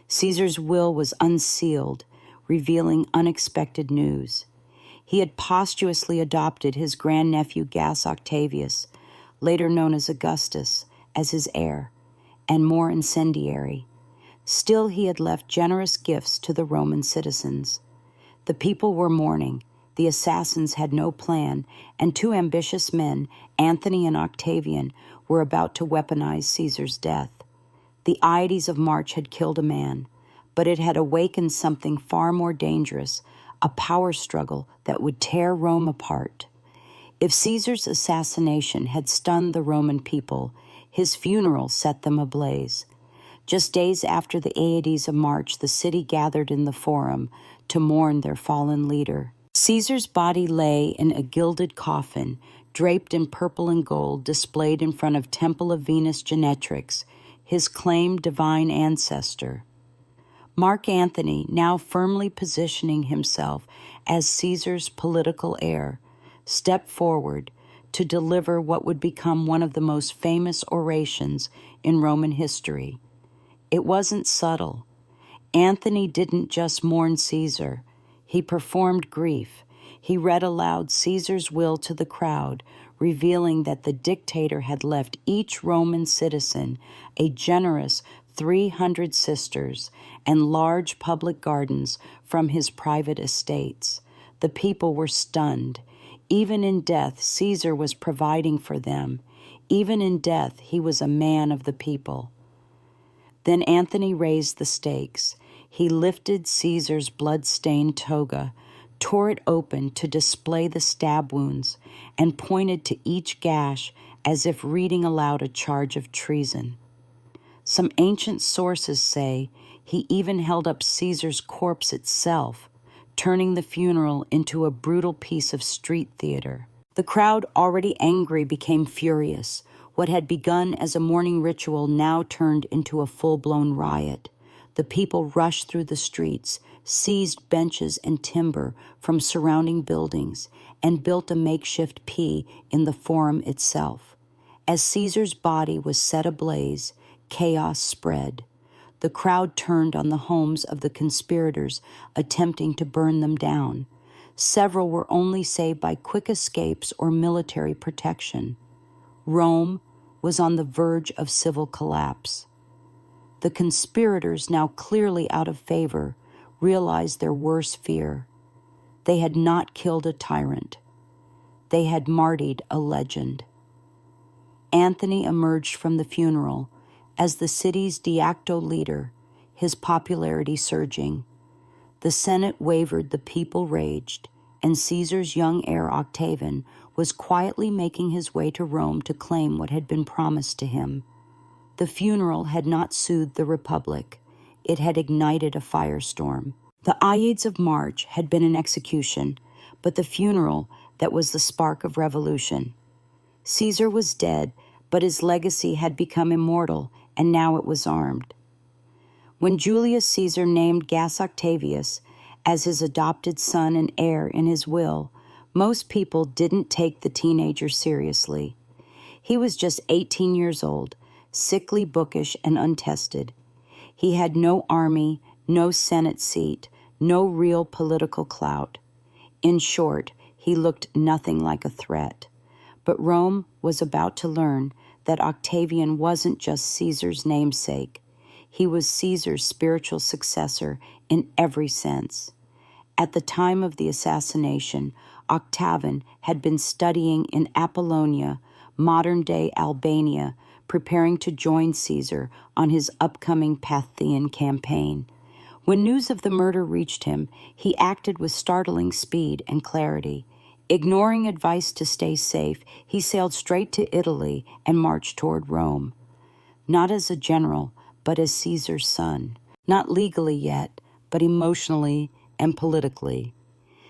Caesar's will was unsealed, revealing unexpected news. He had posthumously adopted his grandnephew Gaius Octavius, later known as Augustus, as his heir, and more incendiary. Still, he had left generous gifts to the Roman citizens. The people were mourning. The assassins had no plan, and two ambitious men, Antony and Octavian, were about to weaponize Caesar's death. The Ides of March had killed a man, but it had awakened something far more dangerous, a power struggle that would tear Rome apart. If Caesar's assassination had stunned the Roman people, his funeral set them ablaze. Just days after the Ides of March, the city gathered in the Forum to mourn their fallen leader. Caesar's body lay in a gilded coffin, draped in purple and gold, displayed in front of Temple of Venus Genetrix, his claimed divine ancestor. Mark Antony, now firmly positioning himself as Caesar's political heir, stepped forward to deliver what would become one of the most famous orations in Roman history. It wasn't subtle. Antony didn't just mourn Caesar. He performed grief. He read aloud Caesar's will to the crowd, revealing that the dictator had left each Roman citizen a generous 300 sisters and large public gardens from his private estates. The people were stunned. Even in death, Caesar was providing for them. Even in death, he was a man of the people. Then Antony raised the stakes. He lifted Caesar's blood-stained toga, tore it open to display the stab wounds, and pointed to each gash as if reading aloud a charge of treason. Some ancient sources say he even held up Caesar's corpse itself, turning the funeral into a brutal piece of street theater. The crowd, already angry, became furious. What had begun as a mourning ritual now turned into a full-blown riot. The people rushed through the streets, seized benches and timber from surrounding buildings, and built a makeshift P in the Forum itself. As Caesar's body was set ablaze, chaos spread. The crowd turned on the homes of the conspirators, attempting to burn them down. Several were only saved by quick escapes or military protection. Rome was on the verge of civil collapse. The conspirators, now clearly out of favor, realized their worst fear. They had not killed a tyrant. They had martyred a legend. Antony emerged from the funeral as the city's de facto leader, his popularity surging. The Senate wavered, the people raged, and Caesar's young heir Octavian was quietly making his way to Rome to claim what had been promised to him. The funeral had not soothed the Republic. It had ignited a firestorm. The Ides of March had been an execution, but the funeral that was the spark of revolution. Caesar was dead, but his legacy had become immortal, and now it was armed. When Julius Caesar named Gaius Octavius as his adopted son and heir in his will, most people didn't take the teenager seriously. He was just 18 years old, sickly, bookish, and untested. He had no army, no Senate seat, no real political clout. In short, he looked nothing like a threat. But Rome was about to learn that Octavian wasn't just Caesar's namesake. He was Caesar's spiritual successor in every sense. At the time of the assassination, Octavian had been studying in Apollonia, modern-day Albania, preparing to join Caesar on his upcoming Parthian campaign. When news of the murder reached him, he acted with startling speed and clarity. Ignoring advice to stay safe, he sailed straight to Italy and marched toward Rome. Not as a general, but as Caesar's son. Not legally yet, but emotionally and politically.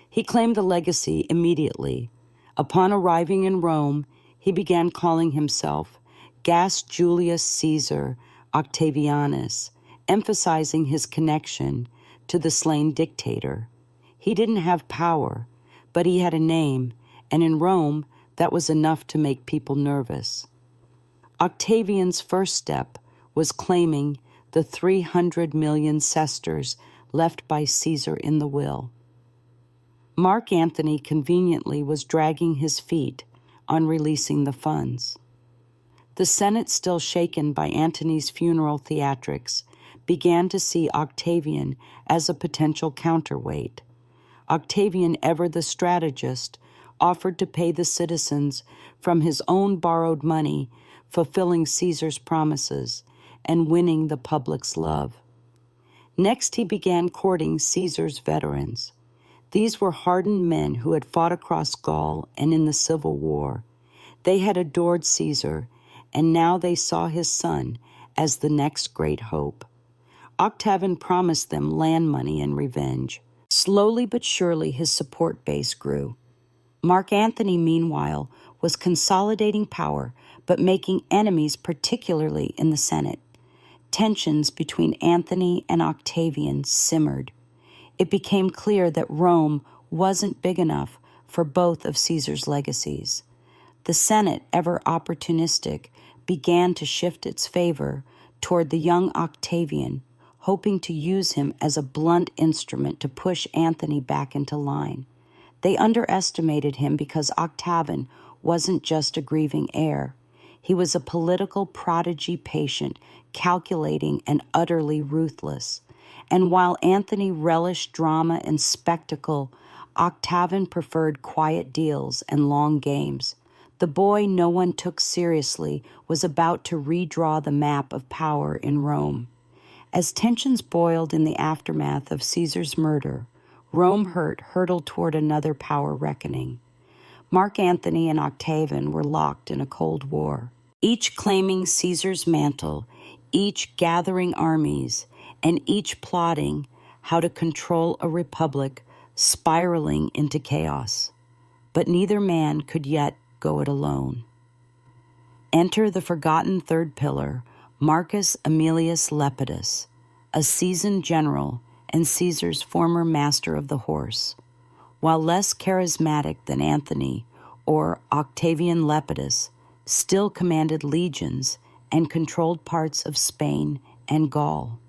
He claimed the legacy immediately. Upon arriving in Rome, he began calling himself Gaius Julius Caesar Octavianus, emphasizing his connection to the slain dictator. He didn't have power, but he had a name, and in Rome, that was enough to make people nervous. Octavian's first step was claiming the 300 million sesterces left by Caesar in the will. Mark Antony conveniently was dragging his feet on releasing the funds. The Senate, still shaken by Antony's funeral theatrics, began to see Octavian as a potential counterweight. Octavian, ever the strategist, offered to pay the citizens from his own borrowed money, fulfilling Caesar's promises and winning the public's love. Next, he began courting Caesar's veterans. These were hardened men who had fought across Gaul and in the Civil War. They had adored Caesar, and now they saw his son as the next great hope. Octavian promised them land money and revenge. Slowly but surely, his support base grew. Mark Antony, meanwhile, was consolidating power, but making enemies, particularly in the Senate. Tensions between Antony and Octavian simmered. It became clear that Rome wasn't big enough for both of Caesar's legacies. The Senate, ever opportunistic, began to shift its favor toward the young Octavian, hoping to use him as a blunt instrument to push Antony back into line. They underestimated him because Octavian wasn't just a grieving heir. He was a political prodigy patient, calculating and utterly ruthless. And while Antony relished drama and spectacle, Octavian preferred quiet deals and long games. The boy no one took seriously was about to redraw the map of power in Rome. As tensions boiled in the aftermath of Caesar's murder, Rome hurtled toward another power reckoning. Mark Antony and Octavian were locked in a cold war, each claiming Caesar's mantle, each gathering armies, and each plotting how to control a republic spiraling into chaos. But neither man could yet go it alone. Enter the forgotten third pillar, Marcus Aemilius Lepidus, a seasoned general and Caesar's former master of the horse. While less charismatic than Antony or Octavian, Lepidus still commanded legions and controlled parts of Spain and Gaul.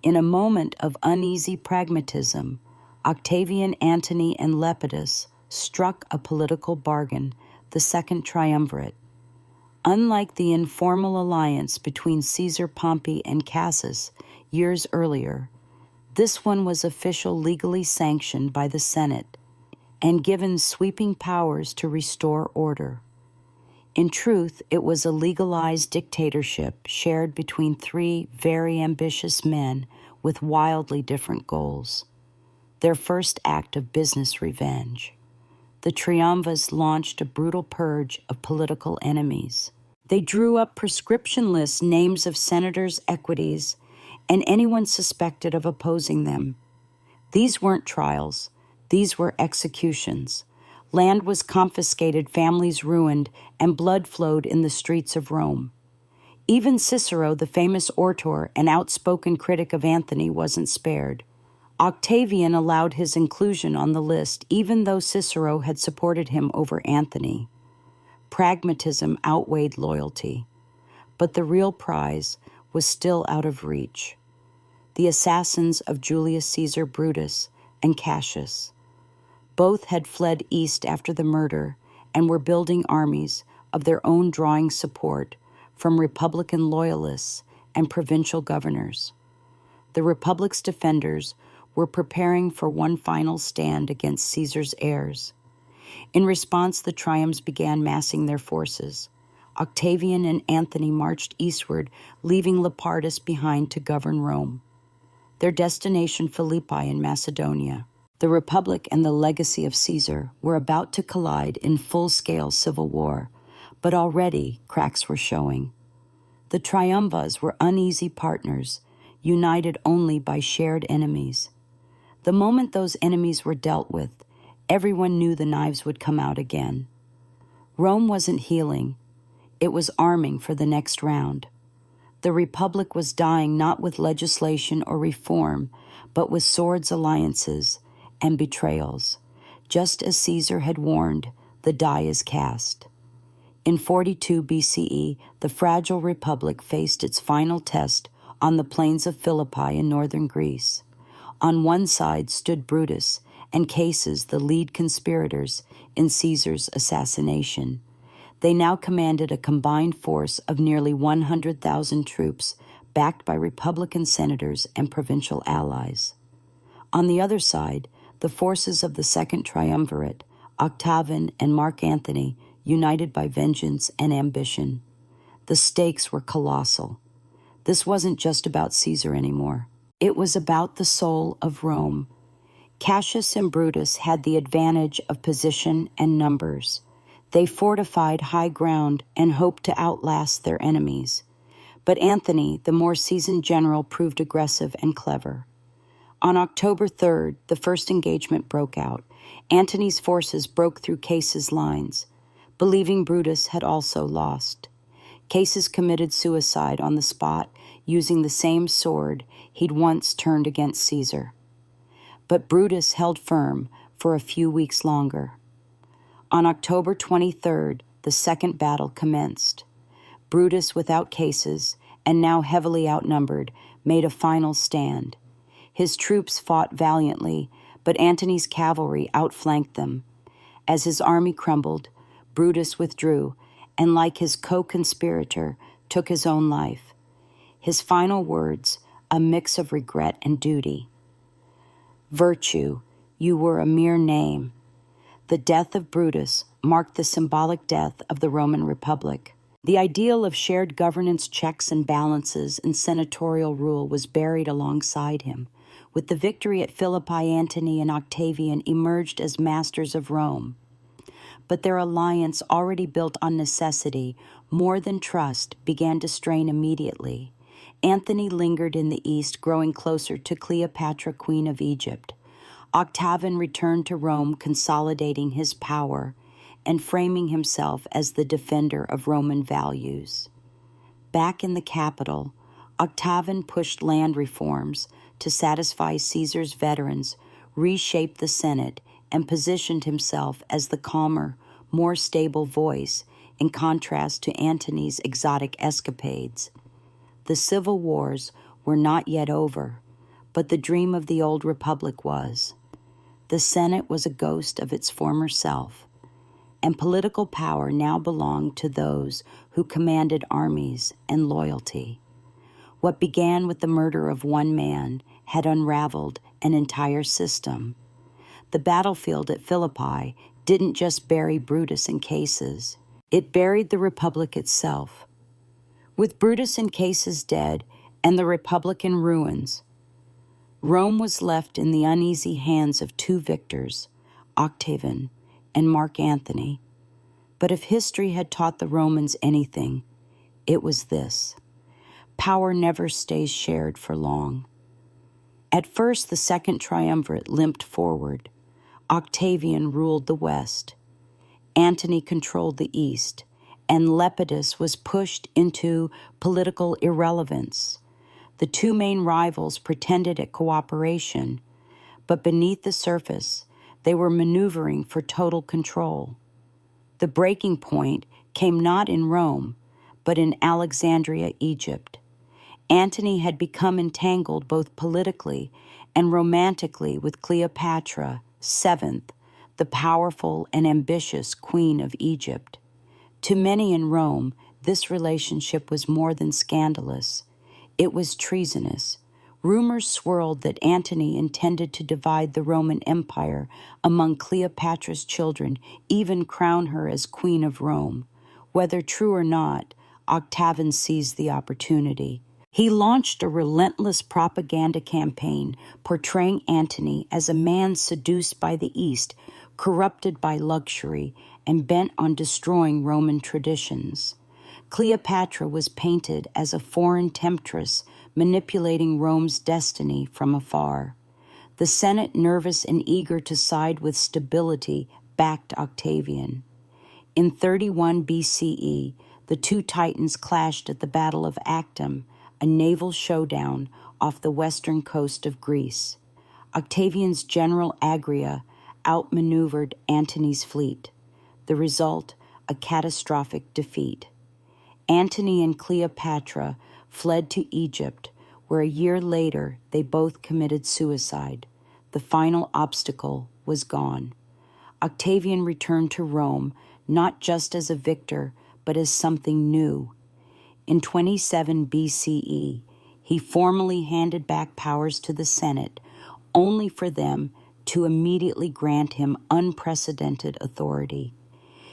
In a moment of uneasy pragmatism, Octavian, Antony, and Lepidus struck a political bargain, the Second Triumvirate. Unlike the informal alliance between Caesar, Pompey, and Cassius years earlier, this one was official, legally sanctioned by the Senate and given sweeping powers to restore order. In truth, it was a legalized dictatorship shared between three very ambitious men with wildly different goals. Their first act of business revenge. The Triumvirs launched a brutal purge of political enemies. They drew up prescription lists, names of senators' equities, and anyone suspected of opposing them. These weren't trials. These were executions. Land was confiscated, families ruined, and blood flowed in the streets of Rome. Even Cicero, the famous orator and outspoken critic of Antony, wasn't spared. Octavian allowed his inclusion on the list, even though Cicero had supported him over Antony. Pragmatism outweighed loyalty. But the real prize was still out of reach. The assassins of Julius Caesar Brutus and Cassius. Both had fled east after the murder and were building armies of their own, drawing support from Republican loyalists and provincial governors. The Republic's defenders were preparing for one final stand against Caesar's heirs. In response, the triumphs began massing their forces. Octavian and Antony marched eastward, leaving Lepardus behind to govern Rome. Their destination, Philippi in Macedonia. The Republic and the legacy of Caesar were about to collide in full-scale civil war, but already cracks were showing. The triumvirs were uneasy partners, united only by shared enemies. The moment those enemies were dealt with, everyone knew the knives would come out again. Rome wasn't healing. It was arming for the next round. The Republic was dying not with legislation or reform, but with swords, alliances, and betrayals. Just as Caesar had warned, the die is cast. In 42 BCE, the fragile Republic faced its final test on the plains of Philippi in northern Greece. On one side stood Brutus and Caesar, the lead conspirators in Caesar's assassination. They now commanded a combined force of nearly 100,000 troops, backed by Republican senators and provincial allies. On the other side, the forces of the Second Triumvirate, Octavian and Mark Antony, united by vengeance and ambition. The stakes were colossal. This wasn't just about Caesar anymore. It was about the soul of Rome. Cassius and Brutus had the advantage of position and numbers. They fortified high ground and hoped to outlast their enemies. But Antony, the more seasoned general, proved aggressive and clever. On October 3rd, the first engagement broke out. Antony's forces broke through Caesar's lines, believing Brutus had also lost. Caesar committed suicide on the spot, using the same sword he'd once turned against Caesar. But Brutus held firm for a few weeks longer. On October 23rd, the second battle commenced. Brutus, without Caesar, and now heavily outnumbered, made a final stand. His troops fought valiantly, but Antony's cavalry outflanked them. As his army crumbled, Brutus withdrew, and like his co-conspirator, took his own life. His final words, a mix of regret and duty. Virtue, you were a mere name. The death of Brutus marked the symbolic death of the Roman Republic. The ideal of shared governance, checks and balances, and senatorial rule was buried alongside him. With the victory at Philippi, Antony and Octavian emerged as masters of Rome. But their alliance, already built on necessity, more than trust, began to strain immediately. Antony lingered in the east, growing closer to Cleopatra, Queen of Egypt. Octavian returned to Rome, consolidating his power and framing himself as the defender of Roman values. Back in the capital, Octavian pushed land reforms to satisfy Caesar's veterans, reshaped the Senate, and positioned himself as the calmer, more stable voice in contrast to Antony's exotic escapades. The civil wars were not yet over, but the dream of the old republic was. The Senate was a ghost of its former self, and political power now belonged to those who commanded armies and loyalty. What began with the murder of one man had unraveled an entire system. The battlefield at Philippi didn't just bury Brutus and Caesar, it buried the Republic itself. With Brutus and Caesar dead and the Republic in ruins, Rome was left in the uneasy hands of two victors, Octavian and Mark Antony. But if history had taught the Romans anything, it was this: power never stays shared for long. At first, the Second Triumvirate limped forward. Octavian ruled the west, Antony controlled the east, and Lepidus was pushed into political irrelevance. The two main rivals pretended at cooperation, but beneath the surface, they were maneuvering for total control. The breaking point came not in Rome, but in Alexandria, Egypt. Antony had become entangled both politically and romantically with Cleopatra, seventh, the powerful and ambitious Queen of Egypt. To many in Rome, this relationship was more than scandalous. It was treasonous, Rumors swirled that Antony intended to divide the Roman Empire among Cleopatra's children, even crown her as Queen of Rome. Whether true or not, Octavian seized the opportunity. He launched a relentless propaganda campaign portraying Antony as a man seduced by the East, corrupted by luxury, and bent on destroying Roman traditions. Cleopatra was painted as a foreign temptress manipulating Rome's destiny from afar. The Senate, nervous and eager to side with stability, backed Octavian. In 31 BCE, the two titans clashed at the Battle of Actium, a naval showdown off the western coast of Greece. Octavian's general Agria outmaneuvered Antony's fleet. The result, a catastrophic defeat. Antony and Cleopatra fled to Egypt, where a year later they both committed suicide. The final obstacle was gone. Octavian returned to Rome, not just as a victor, but as something new. In 27 BCE, he formally handed back powers to the Senate, only for them to immediately grant him unprecedented authority.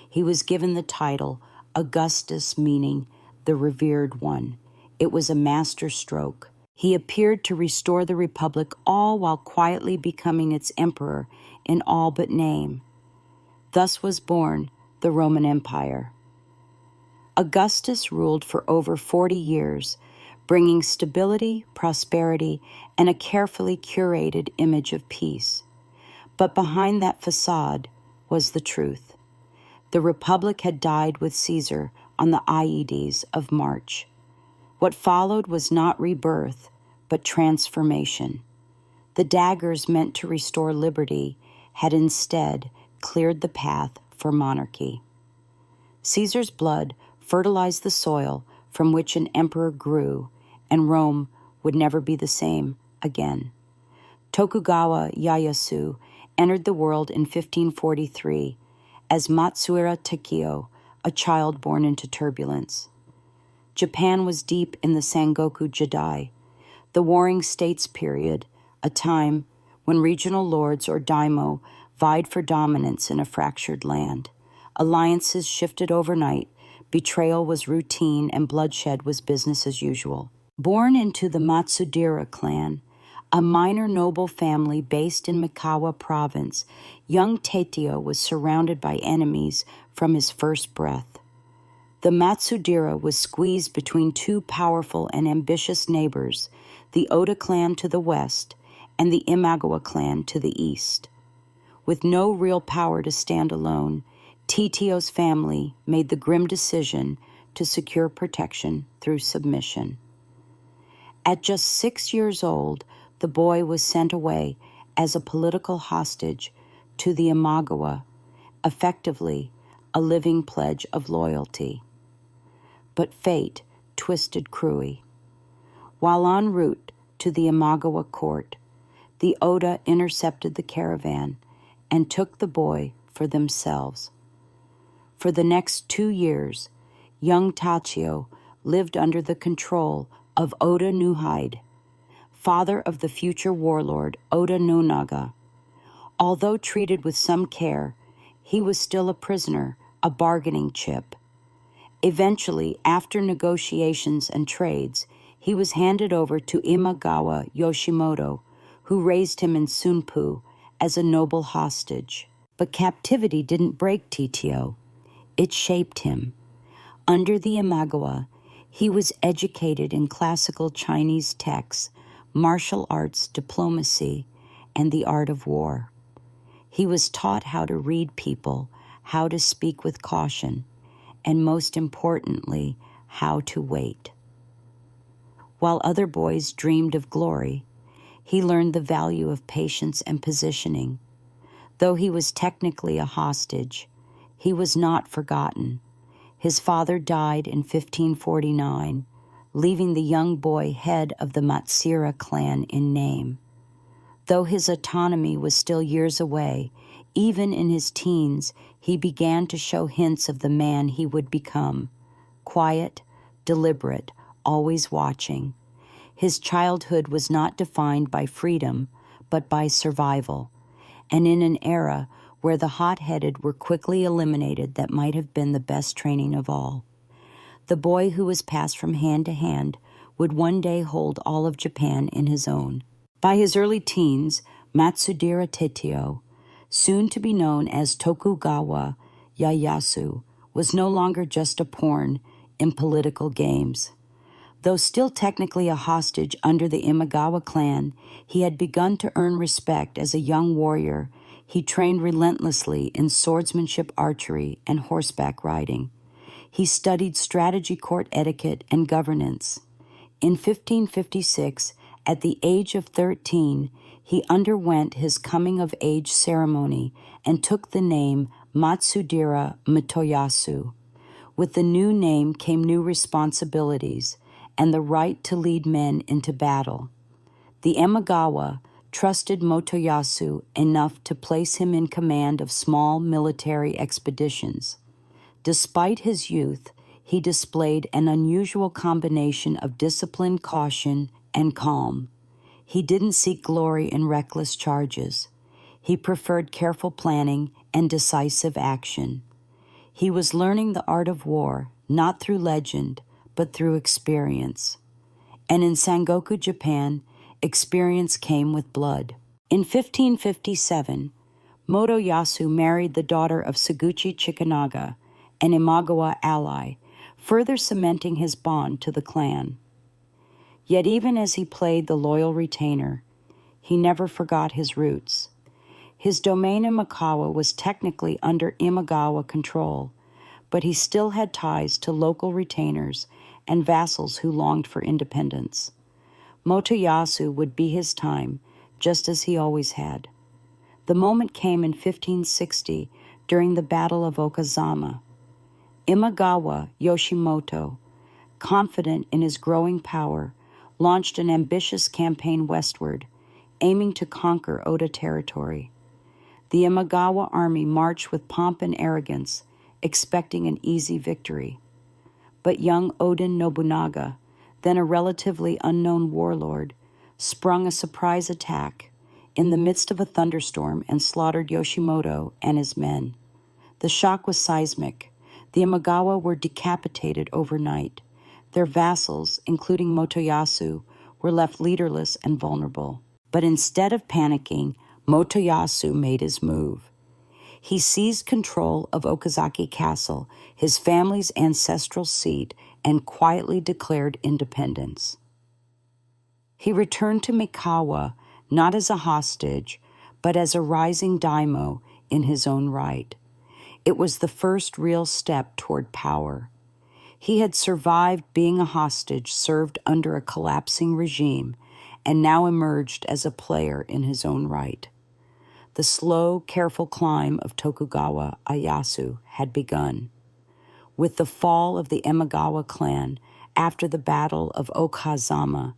He was given the title Augustus, meaning the revered one. It was a master stroke. He appeared to restore the Republic, all while quietly becoming its emperor in all but name. Thus was born the Roman Empire. Augustus ruled for over 40 years, bringing stability, prosperity, and a carefully curated image of peace. But behind that facade was the truth. The Republic had died with Caesar on the Ides of March. What followed was not rebirth, but transformation. The daggers meant to restore liberty had instead cleared the path for monarchy. Caesar's blood fertilized the soil from which an emperor grew, and Rome would never be the same again. Tokugawa Ieyasu entered the world in 1543 as Matsuura Takeo, a child born into turbulence. Japan was deep in the Sengoku Jidai, the Warring States period, a time when regional lords or daimyo vied for dominance in a fractured land. Alliances shifted overnight, betrayal was routine, and bloodshed was business as usual. Born into the Matsudaira clan, a minor noble family based in Mikawa province, young Teitio was surrounded by enemies from his first breath. The Matsudaira was squeezed between two powerful and ambitious neighbors, the Oda clan to the west and the Imagawa clan to the east. With no real power to stand alone, Teitio's family made the grim decision to secure protection through submission. At just 6 years old, the boy was sent away as a political hostage to the Imagawa, effectively a living pledge of loyalty. But fate twisted cruelly. While en route to the Imagawa court, the Oda intercepted the caravan and took the boy for themselves. For the next 2 years, young Tachio lived under the control of Oda Nuhide, father of the future warlord Oda Nobunaga. Although treated with some care, he was still a prisoner, a bargaining chip. Eventually, after negotiations and trades, he was handed over to Imagawa Yoshimoto, who raised him in Sunpu as a noble hostage. But captivity didn't break Teitio. It shaped him. Under the Imagawa, he was educated in classical Chinese texts, martial arts, diplomacy, and the art of war. He was taught how to read people, how to speak with caution, and most importantly, how to wait. While other boys dreamed of glory, he learned the value of patience and positioning. Though he was technically a hostage, he was not forgotten. His father died in 1549, leaving the young boy head of the Matsuura clan in name. Though his autonomy was still years away, even in his teens, he began to show hints of the man he would become. Quiet, deliberate, always watching. His childhood was not defined by freedom, but by survival, and in an era where the hot-headed were quickly eliminated that might have been the best training of all. The boy who was passed from hand to hand would one day hold all of Japan in his own. By his early teens, Matsudira Tetsuo, soon to be known as Tokugawa Ieyasu, was no longer just a pawn in political games. Though still technically a hostage under the Imagawa clan, he had begun to earn respect as a young warrior. He trained relentlessly in swordsmanship, archery, and horseback riding. He studied strategy, court etiquette, and governance. In 1556, at the age of 13, he underwent his coming-of-age ceremony and took the name Matsudira Mitoyasu. With the new name came new responsibilities and the right to lead men into battle. The Imagawa trusted Motoyasu enough to place him in command of small military expeditions. Despite his youth, he displayed an unusual combination of discipline, caution, and calm. He didn't seek glory in reckless charges. He preferred careful planning and decisive action. He was learning the art of war, not through legend, but through experience. And in Sengoku, Japan, experience came with blood. In 1557, Motoyasu married the daughter of Suguchi Chikanaga, an Imagawa ally, further cementing his bond to the clan. Yet even as he played the loyal retainer, he never forgot his roots. His domain in Mikawa was technically under Imagawa control, but he still had ties to local retainers and vassals who longed for independence. Motoyasu would be his time, just as he always had. The moment came in 1560 during the Battle of Okazama. Imagawa Yoshimoto, confident in his growing power, launched an ambitious campaign westward, aiming to conquer Oda territory. The Imagawa army marched with pomp and arrogance, expecting an easy victory. But young Oden Nobunaga, then a relatively unknown warlord, sprung a surprise attack in the midst of a thunderstorm and slaughtered Yoshimoto and his men. The shock was seismic. The Imagawa were decapitated overnight. Their vassals, including Motoyasu, were left leaderless and vulnerable. But instead of panicking, Motoyasu made his move. He seized control of Okazaki Castle, his family's ancestral seat, and quietly declared independence. He returned to Mikawa not as a hostage, but as a rising daimyo in his own right. It was the first real step toward power. He had survived being a hostage served under a collapsing regime, and now emerged as a player in his own right. The slow, careful climb of Tokugawa Ieyasu had begun. With the fall of the Imagawa clan after the Battle of Okazama,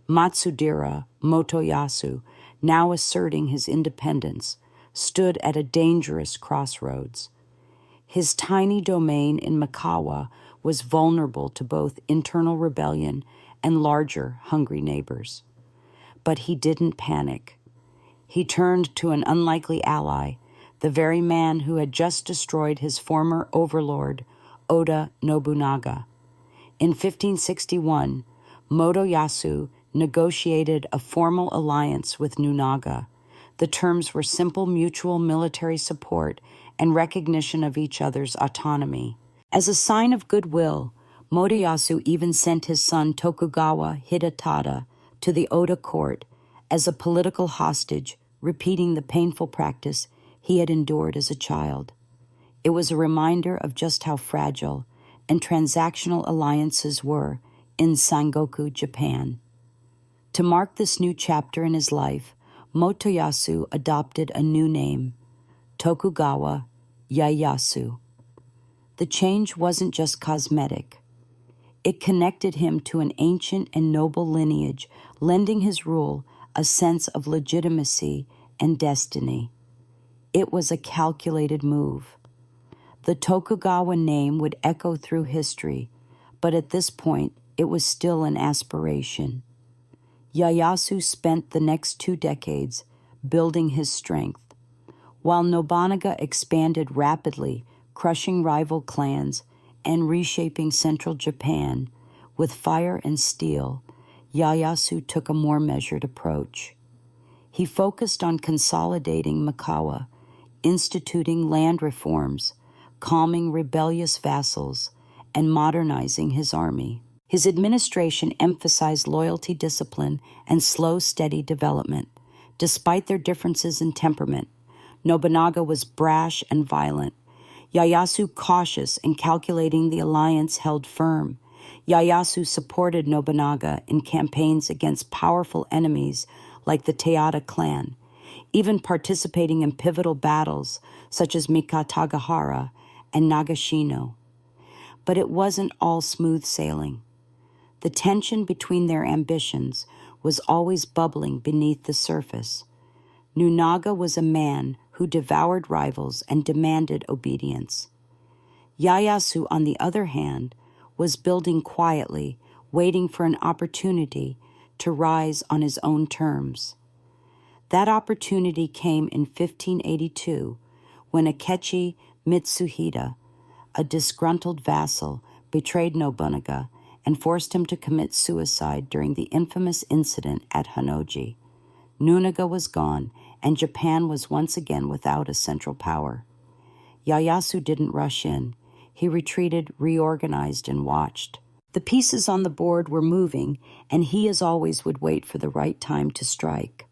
Matsudira Motoyasu, now asserting his independence, stood at a dangerous crossroads. His tiny domain in Mikawa was vulnerable to both internal rebellion and larger, hungry neighbors. But he didn't panic. He turned to an unlikely ally, the very man who had just destroyed his former overlord, Oda Nobunaga. In 1561, Motoyasu negotiated a formal alliance with Nobunaga. The terms were simple mutual military support and recognition of each other's autonomy. As a sign of goodwill, Motoyasu even sent his son Tokugawa Hidetada to the Oda court as a political hostage, repeating the painful practice he had endured as a child. It was a reminder of just how fragile and transactional alliances were in Sengoku, Japan. To mark this new chapter in his life, Motoyasu adopted a new name, Tokugawa Ieyasu. The change wasn't just cosmetic. It connected him to an ancient and noble lineage, lending his rule a sense of legitimacy and destiny. It was a calculated move. The Tokugawa name would echo through history, but at this point, it was still an aspiration. Ieyasu spent the next 2 decades building his strength, while Nobunaga expanded rapidly, crushing rival clans and reshaping central Japan with fire and steel. Ieyasu took a more measured approach. He focused on consolidating Mikawa, instituting land reforms, calming rebellious vassals, and modernizing his army. His administration emphasized loyalty, discipline, and slow, steady development. Despite their differences in temperament, Nobunaga was brash and violent. Ieyasu cautious and calculating. The alliance held firm. Ieyasu supported Nobunaga in campaigns against powerful enemies like the Taira clan, even participating in pivotal battles such as Mikatagahara and Nagashino. But it wasn't all smooth sailing. The tension between their ambitions was always bubbling beneath the surface. Nobunaga was a man who devoured rivals and demanded obedience. Ieyasu, on the other hand, was building quietly, waiting for an opportunity to rise on his own terms. That opportunity came in 1582 when Akechi Mitsuhide, a disgruntled vassal, betrayed Nobunaga and forced him to commit suicide during the infamous incident at Honnoji. Nobunaga was gone, and Japan was once again without a central power. Ieyasu didn't rush in. He retreated, reorganized, and watched. The pieces on the board were moving, and he, as always, would wait for the right time to strike.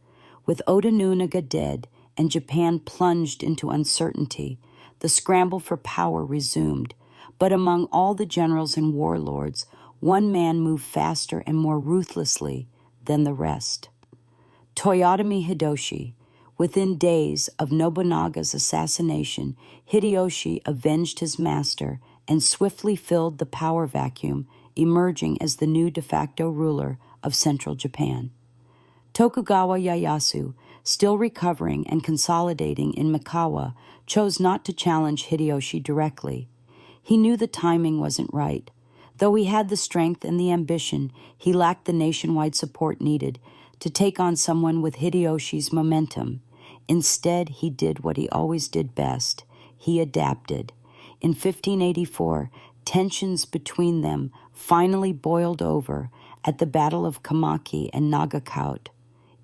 With Oda Nobunaga dead and Japan plunged into uncertainty, the scramble for power resumed. But among all the generals and warlords, one man moved faster and more ruthlessly than the rest. Toyotomi Hideyoshi. Within days of Nobunaga's assassination, Hideyoshi avenged his master and swiftly filled the power vacuum, emerging as the new de facto ruler of central Japan. Tokugawa Ieyasu, still recovering and consolidating in Mikawa, chose not to challenge Hideyoshi directly. He knew the timing wasn't right. Though he had the strength and the ambition, he lacked the nationwide support needed to take on someone with Hideyoshi's momentum. Instead, he did what he always did best. He adapted. In 1584, tensions between them finally boiled over at the Battle of Kamaki and Nagakout.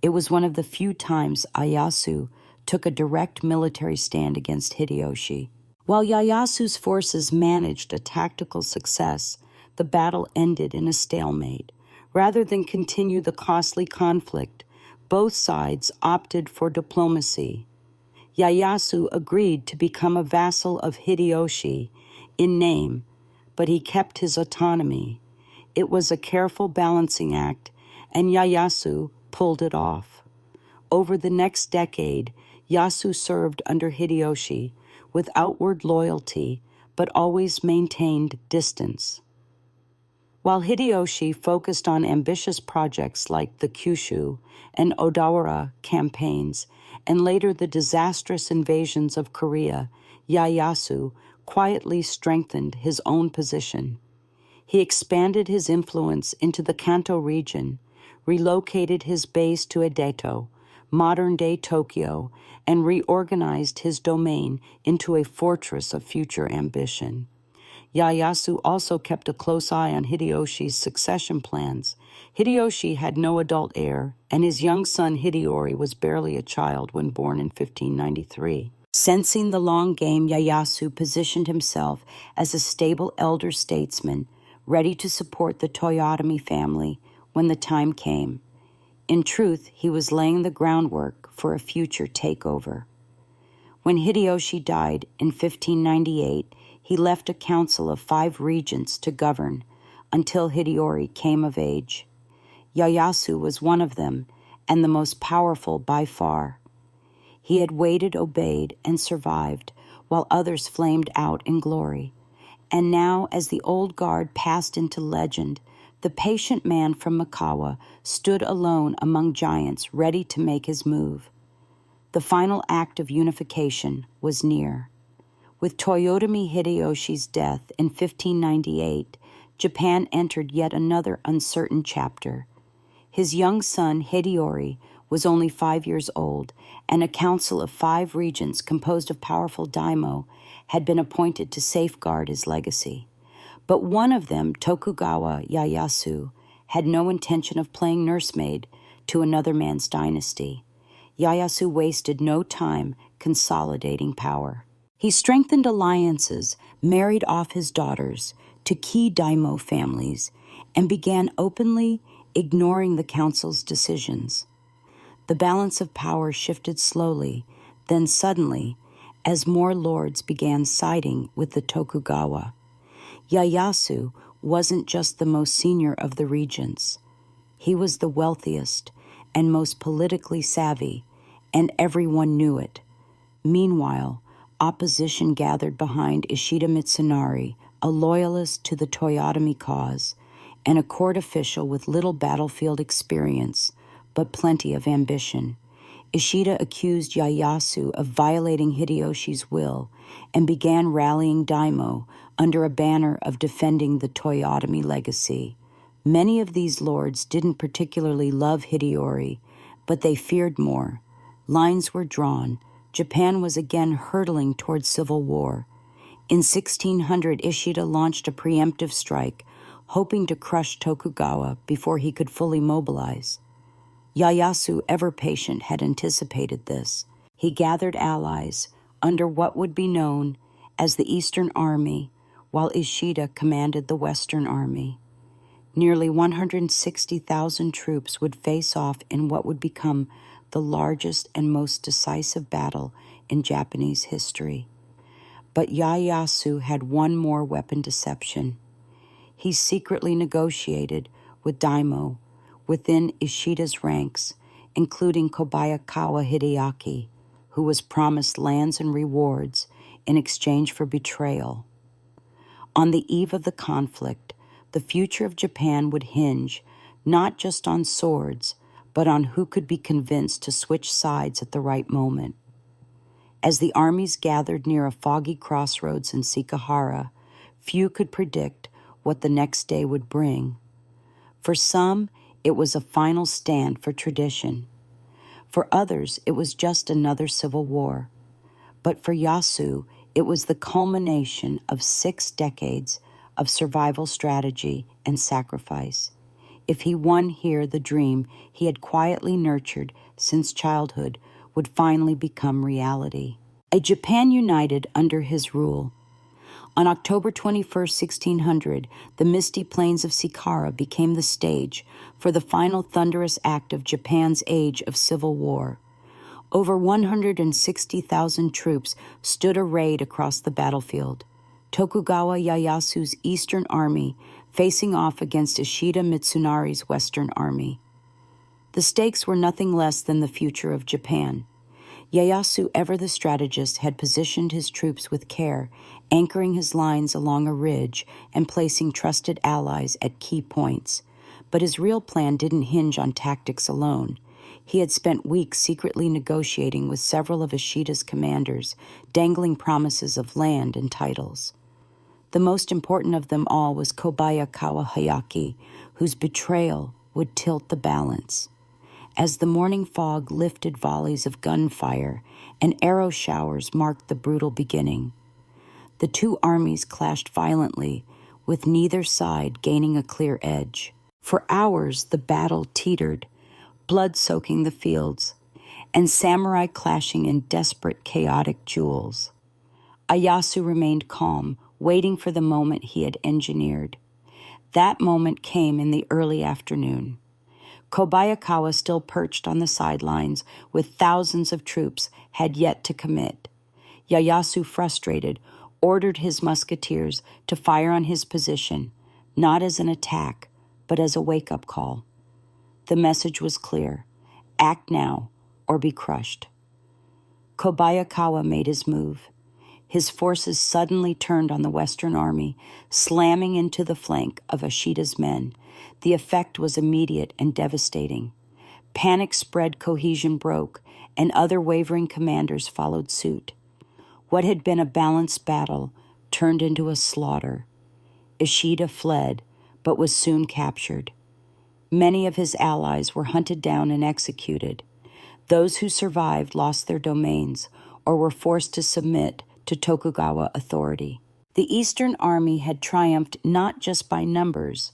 It was one of the few times Ieyasu took a direct military stand against Hideyoshi. While Ieyasu's forces managed a tactical success, the battle ended in a stalemate. Rather than continue the costly conflict, both sides opted for diplomacy. Ieyasu agreed to become a vassal of Hideyoshi in name, but he kept his autonomy. It was a careful balancing act, and Ieyasu pulled it off. Over the next decade, Ieyasu served under Hideyoshi with outward loyalty, but always maintained distance. While Hideyoshi focused on ambitious projects like the Kyushu and Odawara campaigns, and later the disastrous invasions of Korea, Ieyasu quietly strengthened his own position. He expanded his influence into the Kanto region, relocated his base to Edato, modern-day Tokyo, and reorganized his domain into a fortress of future ambition. Ieyasu also kept a close eye on Hideyoshi's succession plans. Hideyoshi had no adult heir, and his young son Hideyori was barely a child when born in 1593. Sensing the long game, Ieyasu positioned himself as a stable elder statesman, ready to support the Toyotomi family when the time came. In truth, he was laying the groundwork for a future takeover. When Hideyoshi died in 1598, he left a council of 5 regents to govern until Hideyori came of age. Ieyasu was one of them, and the most powerful by far. He had waited, obeyed, and survived, while others flamed out in glory. And now, as the old guard passed into legend, the patient man from Mikawa stood alone among giants, ready to make his move. The final act of unification was near. With Toyotomi Hideyoshi's death in 1598, Japan entered yet another uncertain chapter. His young son, Hideyori, was only 5 years old, and a council of 5 regents composed of powerful daimyo had been appointed to safeguard his legacy. But one of them, Tokugawa Ieyasu, had no intention of playing nursemaid to another man's dynasty. Ieyasu wasted no time consolidating power. He strengthened alliances, married off his daughters to key daimyo families, and began openly ignoring the council's decisions. The balance of power shifted slowly, then suddenly, as more lords began siding with the Tokugawa. Ieyasu wasn't just the most senior of the regents. He was the wealthiest and most politically savvy, and everyone knew it. Meanwhile, opposition gathered behind Ishida Mitsunari, a loyalist to the Toyotomi cause, and a court official with little battlefield experience, but plenty of ambition. Ishida accused Ieyasu of violating Hideyoshi's will and began rallying daimyo under a banner of defending the Toyotomi legacy. Many of these lords didn't particularly love Hideyori, but they feared more. Lines were drawn. Japan was again hurtling toward civil war. In 1600, Ishida launched a preemptive strike, hoping to crush Tokugawa before he could fully mobilize. Ieyasu, ever patient, had anticipated this. He gathered allies under what would be known as the Eastern Army, while Ishida commanded the Western Army. Nearly 160,000 troops would face off in what would become the largest and most decisive battle in Japanese history. But Ieyasu had one more weapon: deception. He secretly negotiated with daimyo within Ishida's ranks, including Kobayakawa Hideaki, who was promised lands and rewards in exchange for betrayal. On the eve of the conflict, the future of Japan would hinge not just on swords, but on who could be convinced to switch sides at the right moment. As the armies gathered near a foggy crossroads in Sekigahara, few could predict what the next day would bring. For some, it was a final stand for tradition. For others, it was just another civil war. But for Yasu, it was the culmination of 6 decades of survival strategy and sacrifice. If he won here, the dream he had quietly nurtured since childhood would finally become reality. A Japan united under his rule. On October 21, 1600, the misty plains of Sikara became the stage for the final thunderous act of Japan's age of civil war. Over 160,000 troops stood arrayed across the battlefield. Tokugawa Ieyasu's Eastern Army facing off against Ishida Mitsunari's Western Army. The stakes were nothing less than the future of Japan. Ieyasu, ever the strategist, had positioned his troops with care, anchoring his lines along a ridge and placing trusted allies at key points. But his real plan didn't hinge on tactics alone. He had spent weeks secretly negotiating with several of Ishida's commanders, dangling promises of land and titles. The most important of them all was Kobayakawa Hideaki, whose betrayal would tilt the balance. As the morning fog lifted, volleys of gunfire and arrow showers marked the brutal beginning. The two armies clashed violently, with neither side gaining a clear edge. For hours the battle teetered, blood soaking the fields, and samurai clashing in desperate, chaotic duels. Ieyasu remained calm, waiting for the moment he had engineered. That moment came in the early afternoon. Kobayakawa, still perched on the sidelines with thousands of troops, had yet to commit. Ieyasu, frustrated, ordered his musketeers to fire on his position, not as an attack, but as a wake-up call. The message was clear: act now or be crushed. Kobayakawa made his move. His forces suddenly turned on the Western Army, slamming into the flank of Ishida's men. The effect was immediate and devastating. Panic spread, cohesion broke, and other wavering commanders followed suit. What had been a balanced battle turned into a slaughter. Ishida fled, but was soon captured. Many of his allies were hunted down and executed. Those who survived lost their domains or were forced to submit to Tokugawa authority. The Eastern Army had triumphed not just by numbers,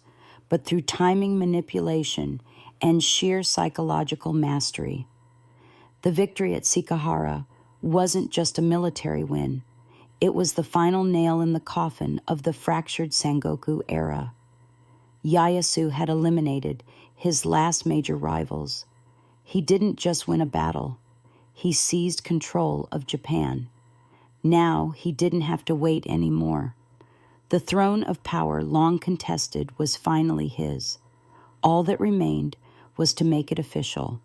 but through timing manipulation and sheer psychological mastery. The victory at Sekigahara wasn't just a military win. It was the final nail in the coffin of the fractured Sengoku era. Ieyasu had eliminated his last major rivals. He didn't just win a battle. He seized control of Japan. Now he didn't have to wait anymore. The throne of power, long contested, was finally his. All that remained was to make it official.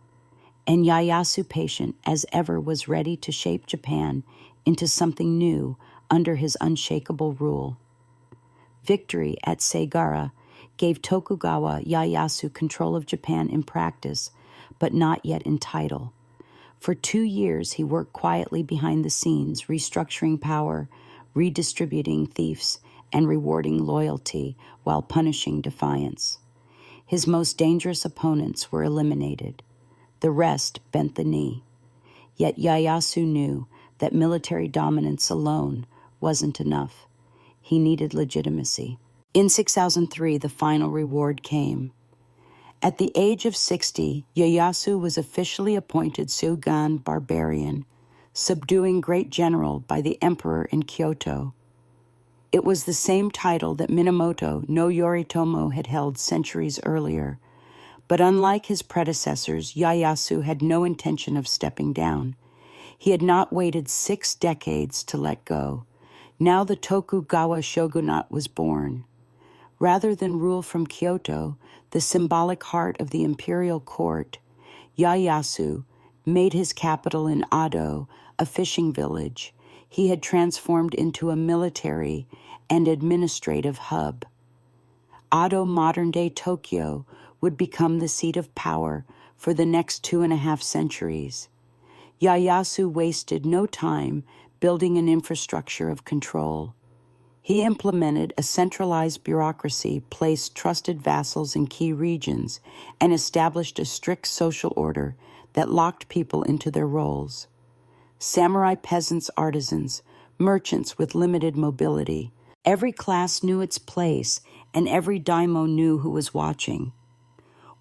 And Ieyasu, patient as ever, was ready to shape Japan into something new under his unshakable rule. Victory at Seigara gave Tokugawa Ieyasu control of Japan in practice, but not yet in title. For 2 years, he worked quietly behind the scenes, restructuring power, redistributing fiefs, and rewarding loyalty while punishing defiance. His most dangerous opponents were eliminated. The rest bent the knee. Yet Ieyasu knew that military dominance alone wasn't enough. He needed legitimacy. In 6003, the final reward came. At the age of 60, Ieyasu was officially appointed Shogun Barbarian, subduing great general by the emperor in Kyoto. It was the same title that Minamoto no Yoritomo had held centuries earlier, but unlike his predecessors, Ieyasu had no intention of stepping down. He had not waited 6 decades to let go. Now the Tokugawa shogunate was born. Rather than rule from Kyoto, the symbolic heart of the imperial court, Ieyasu made his capital in Ado, a fishing village. He had transformed into a military and administrative hub. Ado, modern-day Tokyo, would become the seat of power for the next 2.5 centuries. Ieyasu wasted no time building an infrastructure of control. He implemented a centralized bureaucracy, placed trusted vassals in key regions, and established a strict social order that locked people into their roles. Samurai peasants, artisans, merchants with limited mobility. Every class knew its place, and every daimyo knew who was watching.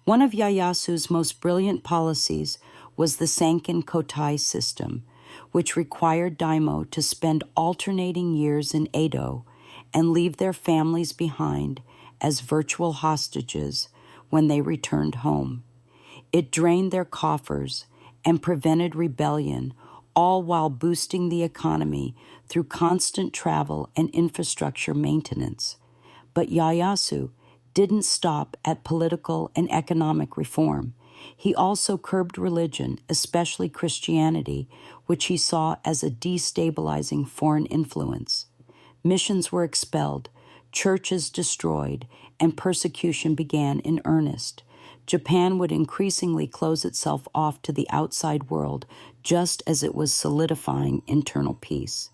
One of Ieyasu's most brilliant policies was the Sankin Kotai system, which required daimyo to spend alternating years in Edo and leave their families behind as virtual hostages when they returned home. It drained their coffers and prevented rebellion, all while boosting the economy through constant travel and infrastructure maintenance. But Ieyasu didn't stop at political and economic reform. He also curbed religion, especially Christianity, which he saw as a destabilizing foreign influence. Missions were expelled, churches destroyed, and persecution began in earnest. Japan would increasingly close itself off to the outside world, just as it was solidifying internal peace.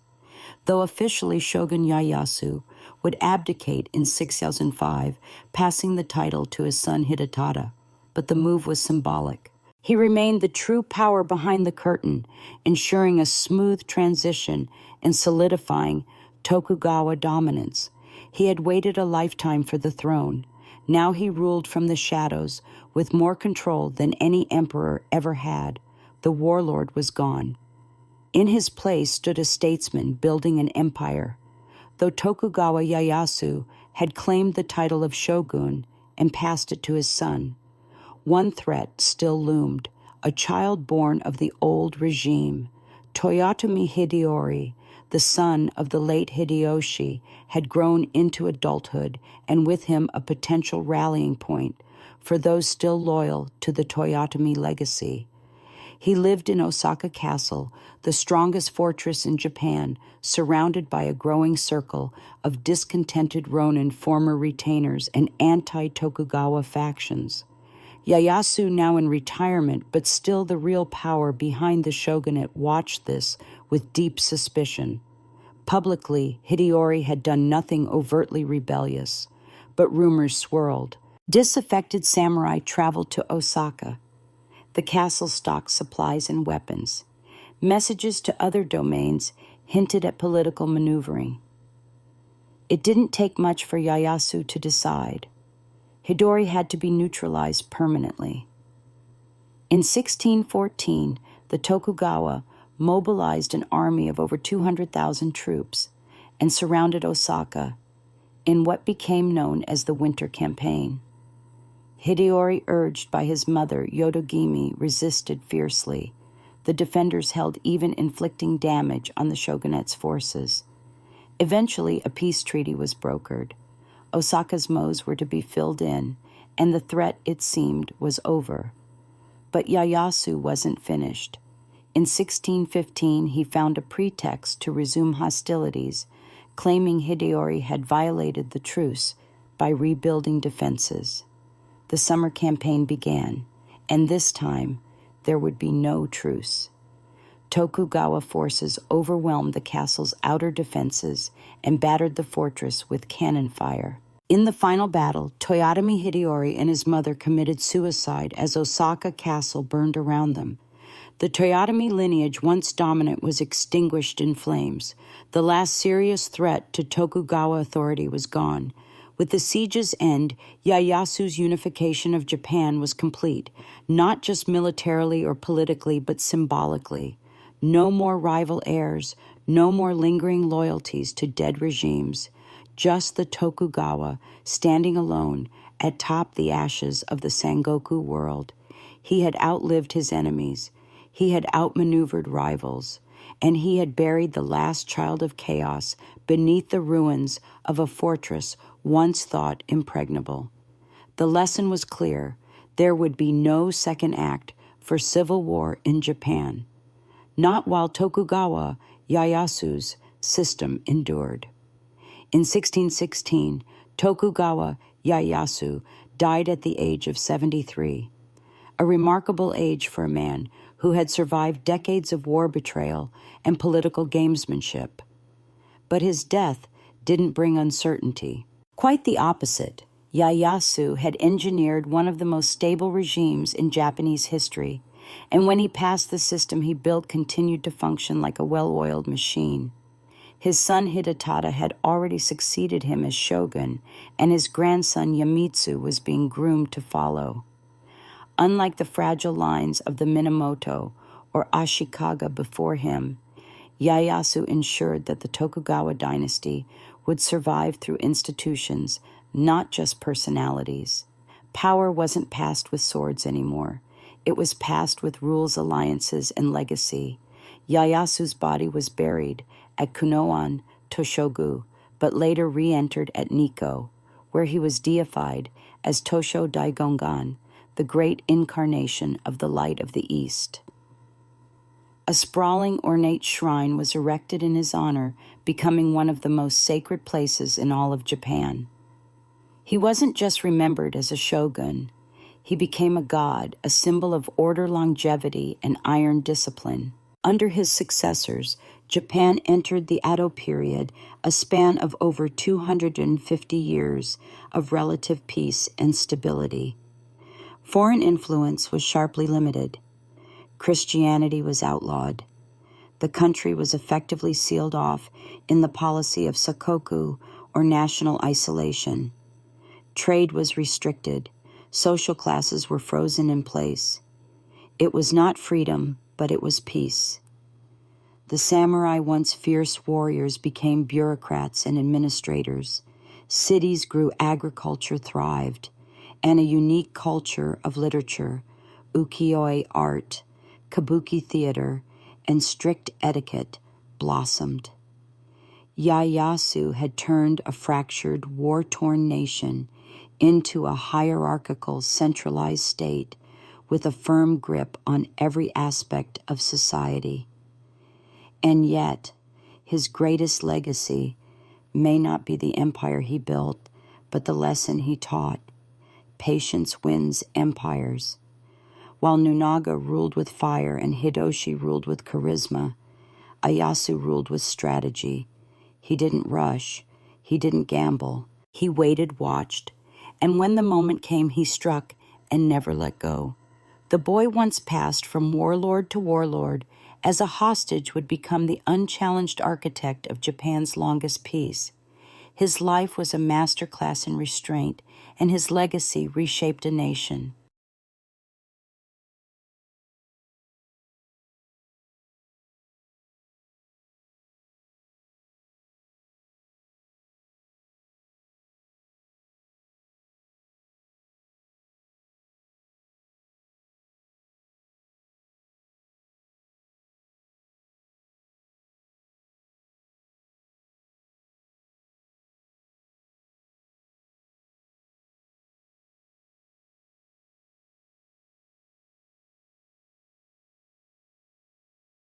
Though officially Shogun Ieyasu would abdicate in 6005, passing the title to his son Hidetada, but the move was symbolic. He remained the true power behind the curtain, ensuring a smooth transition and solidifying Tokugawa dominance. He had waited a lifetime for the throne. Now he ruled from the shadows with more control than any emperor ever had. The warlord was gone. In his place stood a statesman building an empire. Though Tokugawa Ieyasu had claimed the title of shogun and passed it to his son, one threat still loomed, a child born of the old regime. Toyotomi Hideori, the son of the late Hideyoshi, had grown into adulthood, and with him a potential rallying point for those still loyal to the Toyotomi legacy. He lived in Osaka Castle, the strongest fortress in Japan, surrounded by a growing circle of discontented Ronin former retainers and anti-Tokugawa factions. Ieyasu, now in retirement, but still the real power behind the shogunate, watched this with deep suspicion. Publicly, Hideori had done nothing overtly rebellious, but rumors swirled. Disaffected samurai traveled to Osaka. The castle stocked supplies and weapons. Messages to other domains hinted at political maneuvering. It didn't take much for Ieyasu to decide. Hidori had to be neutralized permanently. In 1614, the Tokugawa mobilized an army of over 200,000 troops and surrounded Osaka in what became known as the Winter Campaign. Hideyori, urged by his mother, Yodogimi, resisted fiercely. The defenders held, even inflicting damage on the shogunate's forces. Eventually, a peace treaty was brokered. Osaka's moes were to be filled in, and the threat, it seemed, was over. But Ieyasu wasn't finished. In 1615, he found a pretext to resume hostilities, claiming Hideyori had violated the truce by rebuilding defenses. The summer campaign began, and this time there would be no truce. Tokugawa forces overwhelmed the castle's outer defenses and battered the fortress with cannon fire. In the final battle, Toyotomi Hideyori and his mother committed suicide as Osaka Castle burned around them. The Toyotomi lineage, once dominant, was extinguished in flames. The last serious threat to Tokugawa authority was gone. With the siege's end, Ieyasu's unification of Japan was complete, not just militarily or politically, but symbolically. No more rival heirs, no more lingering loyalties to dead regimes, just the Tokugawa standing alone atop the ashes of the Sengoku world. He had outlived his enemies. He had outmaneuvered rivals, and he had buried the last child of chaos beneath the ruins of a fortress once thought impregnable. The lesson was clear. There would be no second act for civil war in Japan, not while Tokugawa Ieyasu's system endured. In 1616, Tokugawa Ieyasu died at the age of 73, a remarkable age for a man who had survived decades of war betrayal and political gamesmanship. But his death didn't bring uncertainty. Quite the opposite. Ieyasu had engineered one of the most stable regimes in Japanese history, and when he passed, the system he built continued to function like a well-oiled machine. His son Hidetada had already succeeded him as shogun, and his grandson Yamitsu was being groomed to follow. Unlike the fragile lines of the Minamoto or Ashikaga before him, Ieyasu ensured that the Tokugawa dynasty would survive through institutions, not just personalities. Power wasn't passed with swords anymore. It was passed with rules, alliances, and legacy. Ieyasu's body was buried at Kunoan Toshogu, but later re-entered at Nikko, where he was deified as Tosho Daigongan, the great incarnation of the light of the East. A sprawling, ornate shrine was erected in his honor, becoming one of the most sacred places in all of Japan. He wasn't just remembered as a shogun. He became a god, a symbol of order, longevity, and iron discipline. Under his successors, Japan entered the Edo period, a span of over 250 years of relative peace and stability. Foreign influence was sharply limited. Christianity was outlawed. The country was effectively sealed off in the policy of sakoku, or national isolation. Trade was restricted. Social classes were frozen in place. It was not freedom, but it was peace. The samurai, once fierce warriors, became bureaucrats and administrators. Cities grew, agriculture thrived, and a unique culture of literature, ukiyo-e art, kabuki theater, and strict etiquette blossomed. Ieyasu had turned a fractured, war-torn nation into a hierarchical, centralized state with a firm grip on every aspect of society. And yet, his greatest legacy may not be the empire he built, but the lesson he taught. Patience wins empires. While Nobunaga ruled with fire and Hideyoshi ruled with charisma, Ieyasu ruled with strategy. He didn't rush. He didn't gamble. He waited, watched, And when the moment came, he struck and never let go. The boy once passed from warlord to warlord, as a hostage would become the unchallenged architect of Japan's longest peace. His life was a masterclass in restraint, and his legacy reshaped a nation.